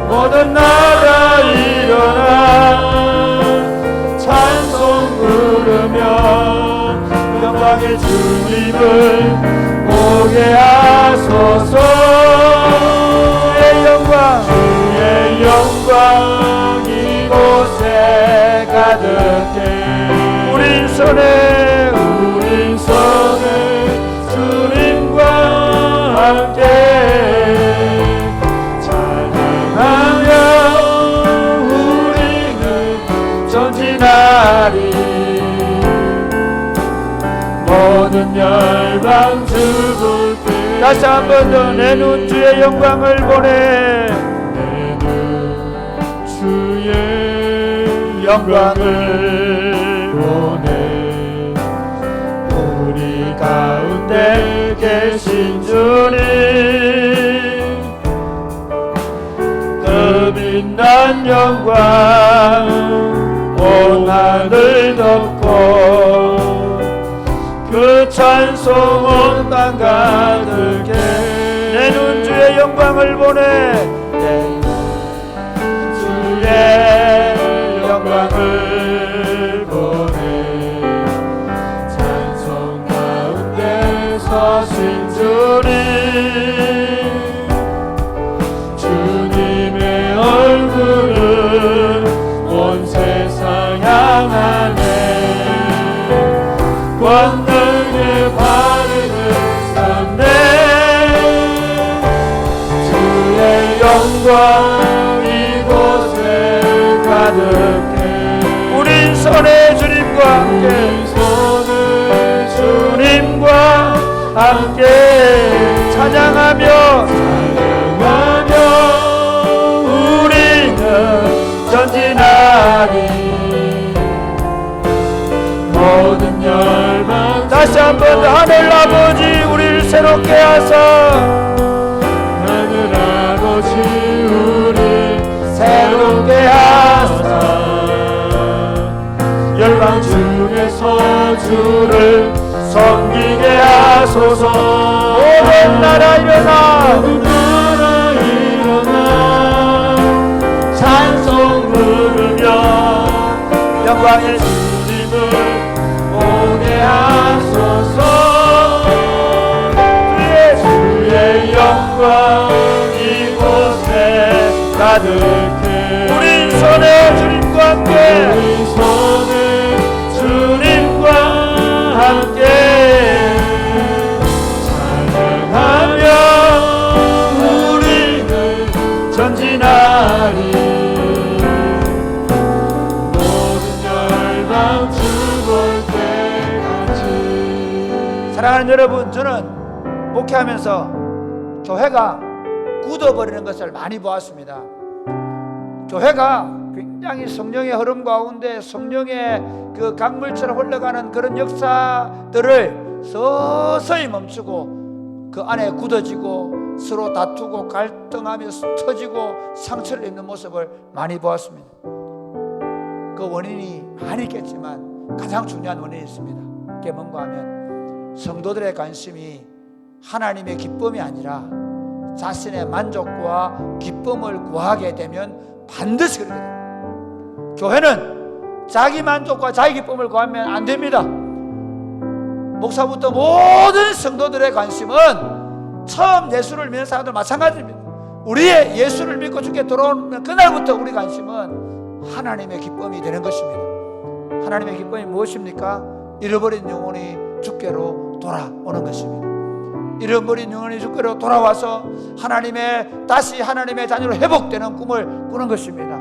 모든 나라 일어나 찬송 부르며 영광의 주님을 보게 하소서. 주의 영광 이곳에 가득해. 우린 손에 주님과 함께 찬양하며 우리는 전진하리. 모든 열방 주볼 때 다시 한 번 더 내는 주의 영광을 보내. 내는 주의 영광을 보내. 우리 가운데 계신 주님, 그 빛난 영광 온 하늘 덮고 그 찬송 온 땅 가득해. 내는 주의 영광을 보내. 주의 영광을 보내. 찬송 가운데 서신 주님, 주님의 얼굴은 온 세상 향하네. 권능의 발을 드셨네. 주의 영광 이곳에 가득해. 우린 손에 주님과 함께, 주님과 함께 찬양하며 우리는 전진하리. 모든 열방 다시 한번 하늘 아버지 우리를 새롭게 하사, 하늘 아버지 우리 새롭게 하사 열방 중에서 주를 섬기게 하소서. 모든 나라 일어나 찬송 부르며 영광의 주님을 보게 하소서. 주의 영광 이곳에 가득해. 우리 손에 주님과 함께, 주님과 함께 사랑하는 여러분, 저는 목회하면서 교회가 굳어버리는 것을 많이 보았습니다. 교회가 굉장히 성령의 흐름 가운데 성령의 그 강물처럼 흘러가는 그런 역사들을 서서히 멈추고 그 안에 굳어지고 서로 다투고 갈등하며 터지고 상처를 입는 모습을 많이 보았습니다. 그 원인이 많이 있겠지만 가장 중요한 원인이 있습니다. 그게 뭔가 하면 성도들의 관심이 하나님의 기쁨이 아니라 자신의 만족과 기쁨을 구하게 되면 반드시 그렇게 됩니다. 교회는 자기 만족과 자기 기쁨을 구하면 안 됩니다. 목사부터 모든 성도들의 관심은 처음 예수를 믿는 사람들 마찬가지입니다. 우리의 예수를 믿고 주께 돌아오면 그날부터 우리 관심은 하나님의 기쁨이 되는 것입니다. 하나님의 기쁨이 무엇입니까? 잃어버린 영혼이 주께로 돌아오는 것입니다. 잃어버린 영혼이 주께로 돌아와서 다시 하나님의 자녀로 회복되는 꿈을 꾸는 것입니다.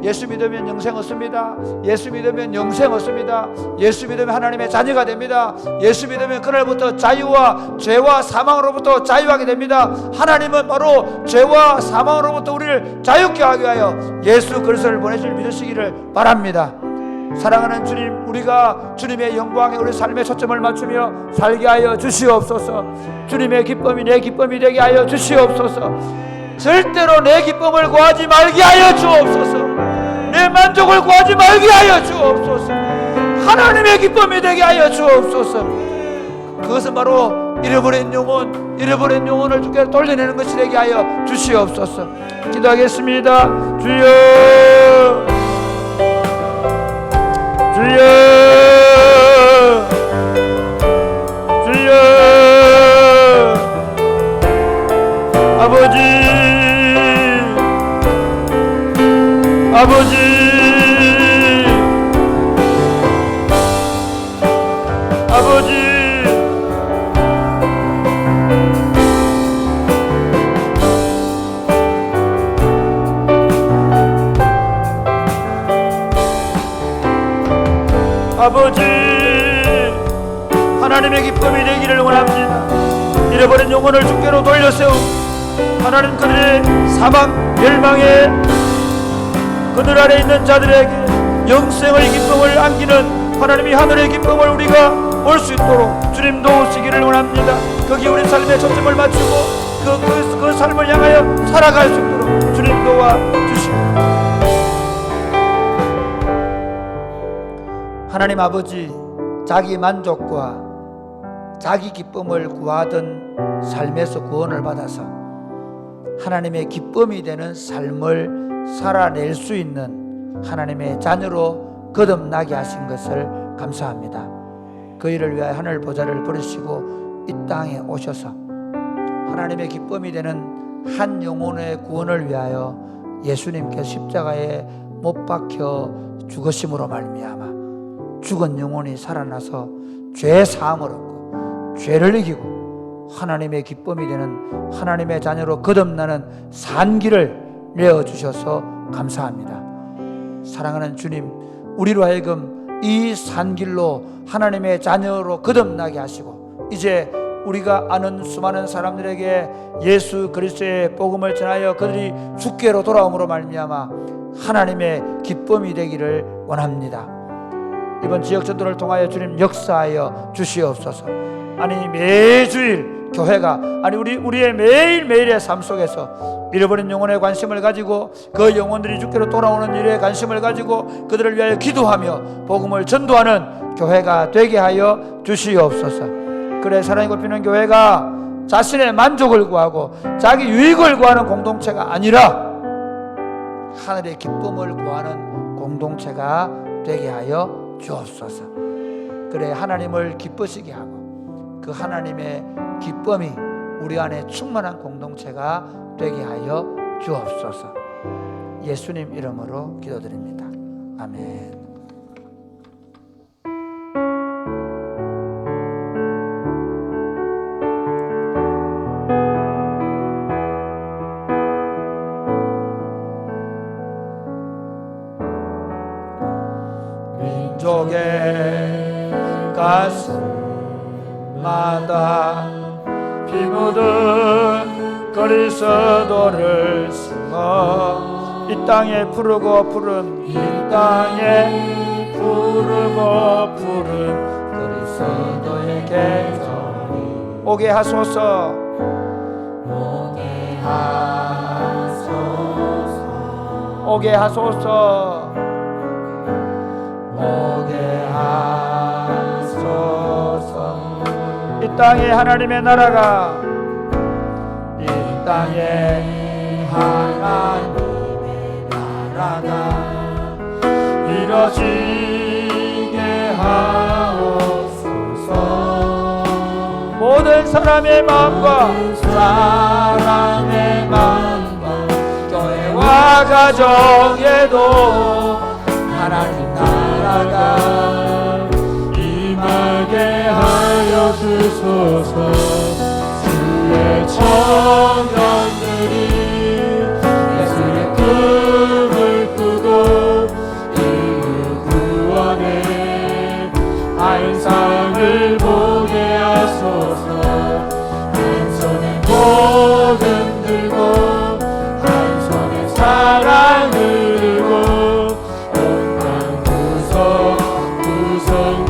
예수 믿으면 영생 얻습니다. 예수 믿으면 영생 얻습니다. 예수 믿으면 하나님의 자녀가 됩니다. 예수 믿으면 그날부터 자유와 죄와 사망으로부터 자유하게 됩니다. 하나님은 바로 죄와 사망으로부터 우리를 자유케 하기 위하여 예수 그리스도를 보내실 믿으시기를 바랍니다. 사랑하는 주님, 우리가 주님의 영광에 우리 삶의 초점을 맞추며 살게 하여 주시옵소서. 주님의 기쁨이 내 기쁨이 되게 하여 주시옵소서. 절대로 내 기쁨을 구하지 말게 하여 주옵소서. 내 만족을 구하지 말게 하여 주옵소서. 하나님의 기쁨이 되게 하여 주옵소서. 그것은 바로 잃어버린 영혼을 주께 돌려내는 것이 되게 하여 주시옵소서. 기도하겠습니다. 주여, 주여, 주여. 아버지, 아버지, 아버지. 아버지, 하나님의 기쁨이 되기를 원합니다. 잃어버린 영혼을 주께로 돌려세우고 하나님 그들의 사망 멸망에 그들 아래 있는 자들에게 영생의 기쁨을 안기는 하나님이 하늘의 기쁨을 우리가 볼 수 있도록 주님 도우시기를 원합니다. 거기 우리 삶의 초점을 맞추고 그 삶을 향하여 살아갈 수 있도록 주님 도와주시옵소서. 하나님 아버지, 자기 만족과 자기 기쁨을 구하던 삶에서 구원을 받아서 하나님의 기쁨이 되는 삶을 살아낼 수 있는 하나님의 자녀로 거듭나게 하신 것을 감사합니다. 그 일을 위하여 하늘 보좌를 버리시고 이 땅에 오셔서 하나님의 기쁨이 되는 한 영혼의 구원을 위하여 예수님께서 십자가에 못 박혀 죽으심으로 말미암아 죽은 영혼이 살아나서 죄 사함을 얻고 죄를 이기고 하나님의 기쁨이 되는 하나님의 자녀로 거듭나는 산길을 내어주셔서 감사합니다. 사랑하는 주님, 우리로 하여금 이 산길로 하나님의 자녀로 거듭나게 하시고 이제 우리가 아는 수많은 사람들에게 예수 그리스도의 복음을 전하여 그들이 주께로 돌아옴으로 말미암아 하나님의 기쁨이 되기를 원합니다. 이번 지역전도를 통하여 주님 역사하여 주시옵소서. 아니 매주일 교회가 우리의 매일매일의 삶 속에서 잃어버린 영혼에 관심을 가지고 그 영혼들이 주께로 돌아오는 일에 관심을 가지고 그들을 위하여 기도하며 복음을 전도하는 교회가 되게 하여 주시옵소서. 그래 사랑이 굽히는 교회가 자신의 만족을 구하고 자기 유익을 구하는 공동체가 아니라 하늘의 기쁨을 구하는 공동체가 되게 하여 주옵소서. 그래 하나님을 기쁘시게 하고 그 하나님의 기쁨이 우리 안에 충만한 공동체가 되게 하여 주옵소서. 예수님 이름으로 기도드립니다. 아멘. 민족의 가슴을 마다 피 묻은 그리스도를 숨어 이 땅에 부르고 푸른 이 땅에 부르고 푸른 그리스도의 계절이 오게 하소서 오게 하소서 오게 하소서 오게 하소서 이 땅에 하나님의 나라가 이 땅에 하나님의 나라가 이뤄지게 하옵소서 모든 사람의 마음과 교회와 가정에도 하나님 나라가 임하게 하여 주소서 주의 청년들이 예수의 꿈을 꾸고 인류 구원의 환상을 보게 하소서 한 손에 복음 들고 한 손에 사랑을 들고 온 땅 구석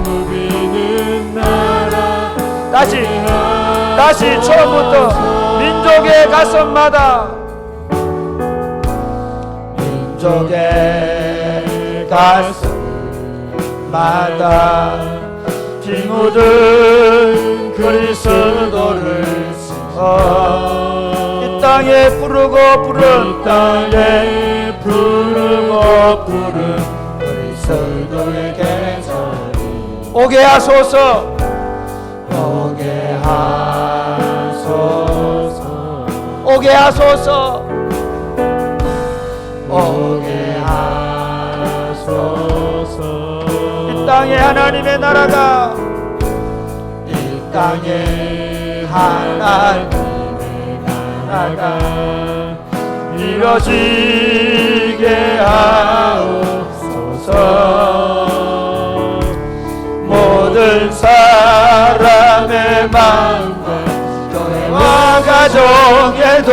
누비는 나라 다시 처음부터 민족의 가슴마다 민족의 가슴마다 피 묻은 그리스도를 숨어 이 땅에 부르고 푸른 그리스도의 계절이 오게 하소서 오게 하소서 오게 하소서 오게 하소서 이 땅에 하나님의 나라가 이 땅에 하나님의 나라가 이뤄지게 하옵소서 모든 사람의 마음과 교회와 가정에도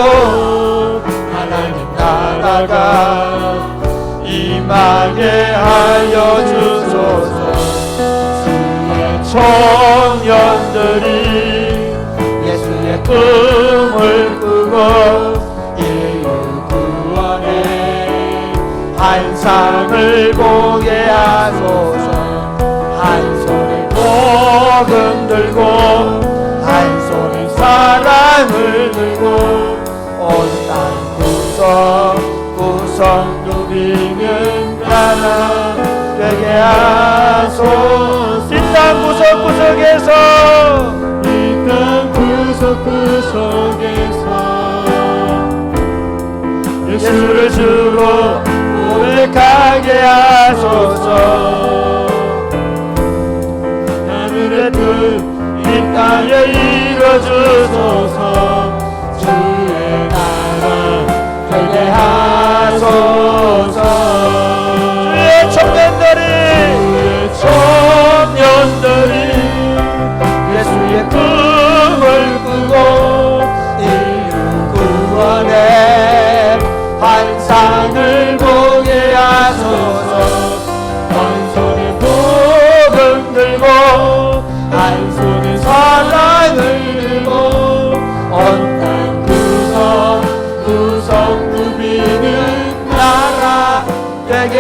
하나님 나라가 임하게 하여 주소서 주의 청년들이 예수의 꿈을 꾸고 인류 구원의 환상을 보게 하소서 한 손에 복음 들고 한 손에 사랑을 들고 온 땅 구석 누비는 나라 되게 하소서 이 땅 구석구석에서 예수를 주로 고백하게 하소서 하늘의 뜻 이 땅에 이뤄주소서 주의 나라 되게 하소서 주의 청년들이 예수의 꿈을 꾸고 인류 구원의 환상을 보게 하소서 한 손에 복음 들고 한 손에 사랑을 들고 온 땅 구석 누비는 나라 되게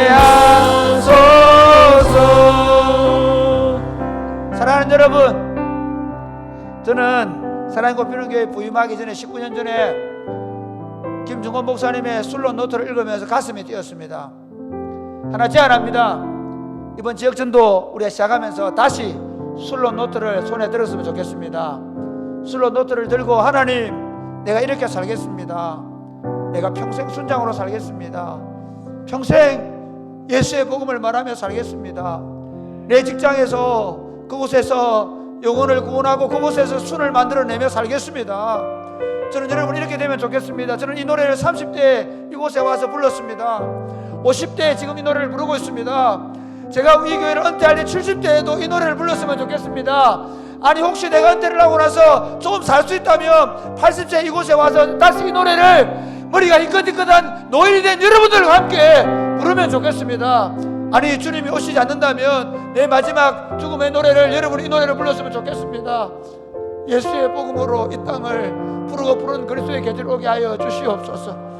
하소서 사랑하는 여러분 저는 사랑의 꽃피는교회 부임하기 전에 19년 전에 김중건 목사님의 술론 노트를 읽으면서 가슴이 뛰었습니다. 하나 제안합니다. 이번 지역전도 우리가 시작하면서 다시 술론 노트를 손에 들었으면 좋겠습니다. 술론 노트를 들고 하나님 내가 이렇게 살겠습니다. 내가 평생 순장으로 살겠습니다. 평생 예수의 복음을 말하며 살겠습니다. 내 직장에서 그곳에서 영혼을 구원하고 그곳에서 순을 만들어내며 살겠습니다. 저는 여러분 이렇게 되면 좋겠습니다. 저는 이 노래를 30대 이곳에 와서 불렀습니다. 50대에 지금 이 노래를 부르고 있습니다. 제가 이 교회를 은퇴할 때 70대에도 이 노래를 불렀으면 좋겠습니다. 아니 혹시 내가 은퇴를 하고 나서 조금 살 수 있다면 80세 이곳에 와서 다시 이 노래를 머리가 이끗이끗한 노인이 된 여러분들과 함께 부르면 좋겠습니다. 아니 주님이 오시지 않는다면 내 마지막 죽음의 노래를 여러분이 이 노래를 불렀으면 좋겠습니다. 예수의 복음으로 이 땅을 부르고 푸른 그리스도의 곁을 오게 하여 주시옵소서.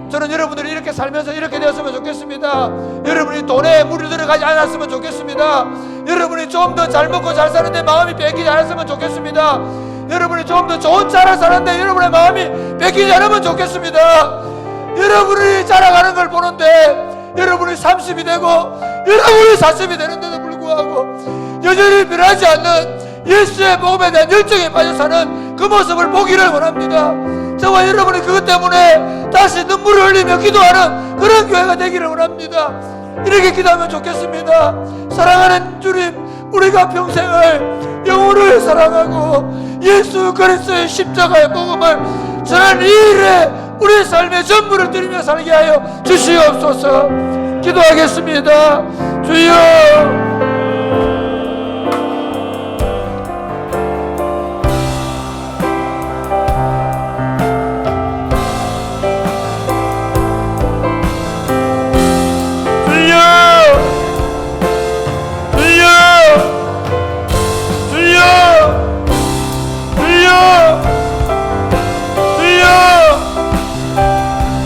저는 여러분들이 이렇게 살면서 이렇게 되었으면 좋겠습니다. 여러분이 돈에 물이 들어가지 않았으면 좋겠습니다. 여러분이 좀 더 잘 먹고 잘 사는데 마음이 뺏기지 않았으면 좋겠습니다. 여러분이 좀 더 좋은 차를 사는데 여러분의 마음이 뺏기지 않으면 좋겠습니다. 여러분이 자라가는 걸 보는데 여러분이 30이 되고 여러분이 40이 되는데도 불구하고 여전히 변하지 않는 예수의 복음에 대한 열정에 빠져 사는 그 모습을 보기를 원합니다. 저와 여러분이 그것 때문에 다시 눈물을 흘리며 기도하는 그런 교회가 되기를 원합니다. 이렇게 기도하면 좋겠습니다. 사랑하는 주님, 우리가 평생을 영혼을 사랑하고 예수 그리스도의 십자가의 복음을 전하는 이 일에 우리의 삶의 전부를 드리며 살게 하여 주시옵소서. 기도하겠습니다. 주여,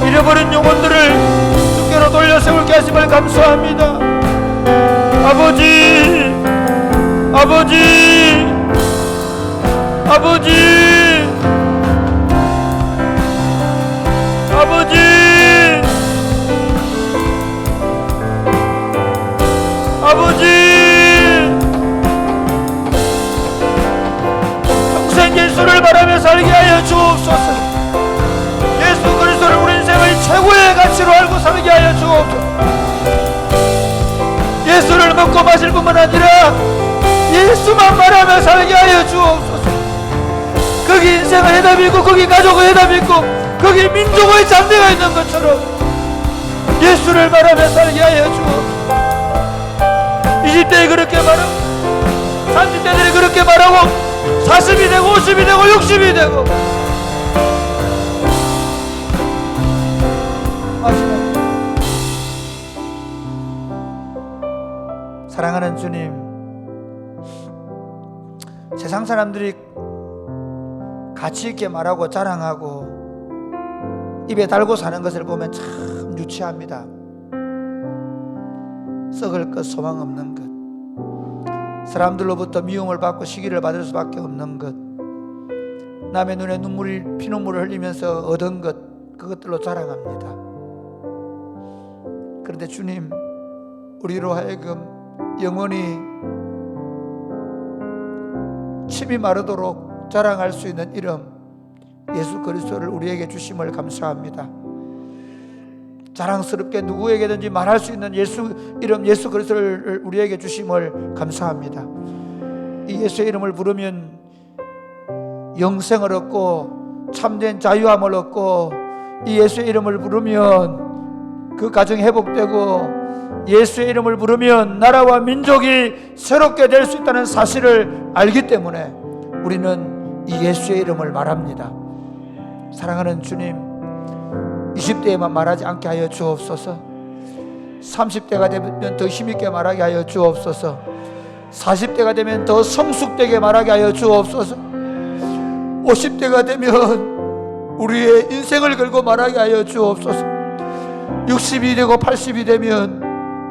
잃어버린 영혼들을 주께로 돌려 세울게 하심을 감사합니다. 아버지, 아버지, 아버지, 아버지, 아버지, 평생 예수를 바라며 살게 하여 주옵소서. 예수 그리스도를 우리 인생의 최고의 가치로 알고 살게 하여 주옵소서. 예수를 먹고 마실 뿐만 아니라 예수만 바라며 살게 하여 주옵소서. 거기 인생의 해답이 있고 거기 가족의 해답이 있고 거기 민족의 장래가 있는 것처럼 예수를 바라며 살게 하여 주옵소서. 20대에 그렇게 말하고 30대들이 그렇게 말하고 40이 되고 50이 되고 60이 되고 사랑하는 주님, 세상 사람들이 가치 있게 말하고 자랑하고 입에 달고 사는 것을 보면 참 유치합니다. 썩을 것, 소망 없는 것, 사람들로부터 미움을 받고 시기를 받을 수밖에 없는 것, 남의 눈에 피눈물을 흘리면서 얻은 것, 그것들로 자랑합니다. 그런데 주님, 우리로 하여금 영원히 침이 마르도록 자랑할 수 있는 이름 예수 그리스도를 우리에게 주심을 감사합니다. 자랑스럽게 누구에게든지 말할 수 있는 이름 예수 그리스도를 우리에게 주심을 감사합니다. 이 예수의 이름을 부르면 영생을 얻고 참된 자유함을 얻고 이 예수의 이름을 부르면 그 가정이 회복되고 예수의 이름을 부르면 나라와 민족이 새롭게 될 수 있다는 사실을 알기 때문에 우리는 이 예수의 이름을 말합니다. 사랑하는 주님, 20대에만 말하지 않게 하여 주옵소서. 30대가 되면 더 힘있게 말하게 하여 주옵소서. 40대가 되면 더 성숙되게 말하게 하여 주옵소서. 50대가 되면 우리의 인생을 걸고 말하게 하여 주옵소서. 60이 되고 80이 되면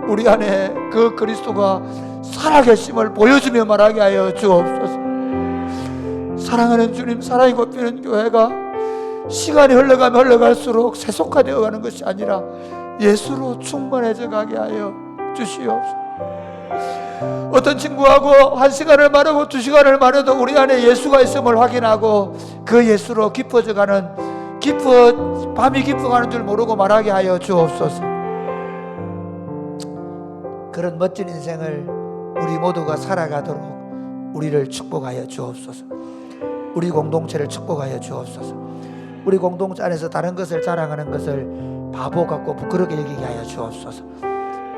우리 안에 그 그리스도가 살아계심을 보여주며 말하게 하여 주옵소서. 사랑하는 주님, 사랑이 곱피는 교회가 시간이 흘러가면 흘러갈수록 세속화되어 가는 것이 아니라 예수로 충만해져 가게 하여 주시옵소서. 어떤 친구하고 1시간을 말하고 2시간을 말해도 우리 안에 예수가 있음을 확인하고 그 예수로 밤이 깊어가는 줄 모르고 말하게 하여 주옵소서. 그런 멋진 인생을 우리 모두가 살아가도록 우리를 축복하여 주옵소서. 우리 공동체를 축복하여 주옵소서. 우리 공동체 안에서 다른 것을 자랑하는 것을 바보 같고 부끄럽게 여기게 하여 주옵소서.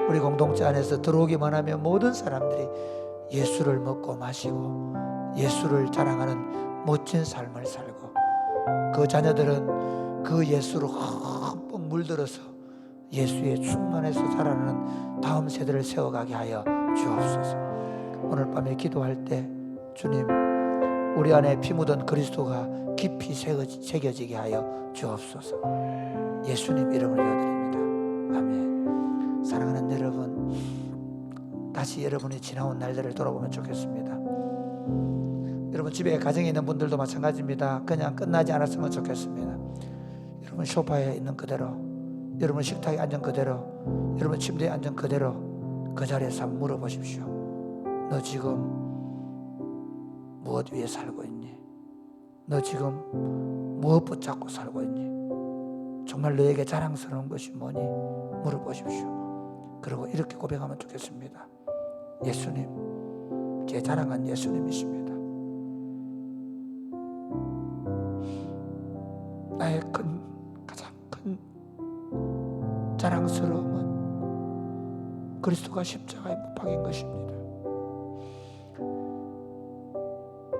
우리 공동체 안에서 들어오기만 하면 모든 사람들이 예수를 먹고 마시고 예수를 자랑하는 멋진 삶을 살고 그 자녀들은 그 예수로 흠뻑 물들어서 예수의 충만해서 자라는 다음 세대를 세워가게 하여 주옵소서. 오늘 밤에 기도할 때 주님, 우리 안에 피 묻은 그리스도가 깊이 새겨지게 하여 주옵소서. 예수님 이름을 기도드립니다. 아멘. 사랑하는 여러분, 다시 여러분이 지나온 날들을 돌아보면 좋겠습니다. 여러분 집에 가정에 있는 분들도 마찬가지입니다. 그냥 끝나지 않았으면 좋겠습니다. 여러분 소파에 있는 그대로, 여러분 식탁에 앉은 그대로, 여러분 침대에 앉은 그대로 그 자리에서 한번 물어보십시오. 너 지금 무엇 위에 살고 있니? 너 지금 무엇 붙잡고 살고 있니? 정말 너에게 자랑스러운 것이 뭐니? 물어보십시오. 그리고 이렇게 고백하면 좋겠습니다. 예수님, 제 자랑한 예수님이십니다. 나의 가장 큰 자랑스러움은 그리스도가 십자가에 못 박인 것입니다.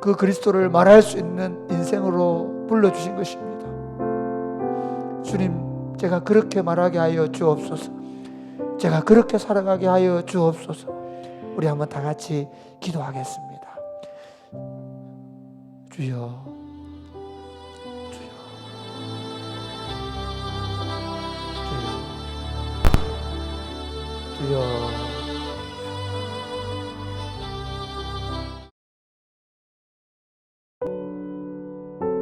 그 그리스도를 말할 수 있는 인생으로 불러주신 것입니다. 주님, 제가 그렇게 말하게 하여 주옵소서. 제가 그렇게 살아가게 하여 주옵소서. 우리 한번 다 같이 기도하겠습니다. 주여,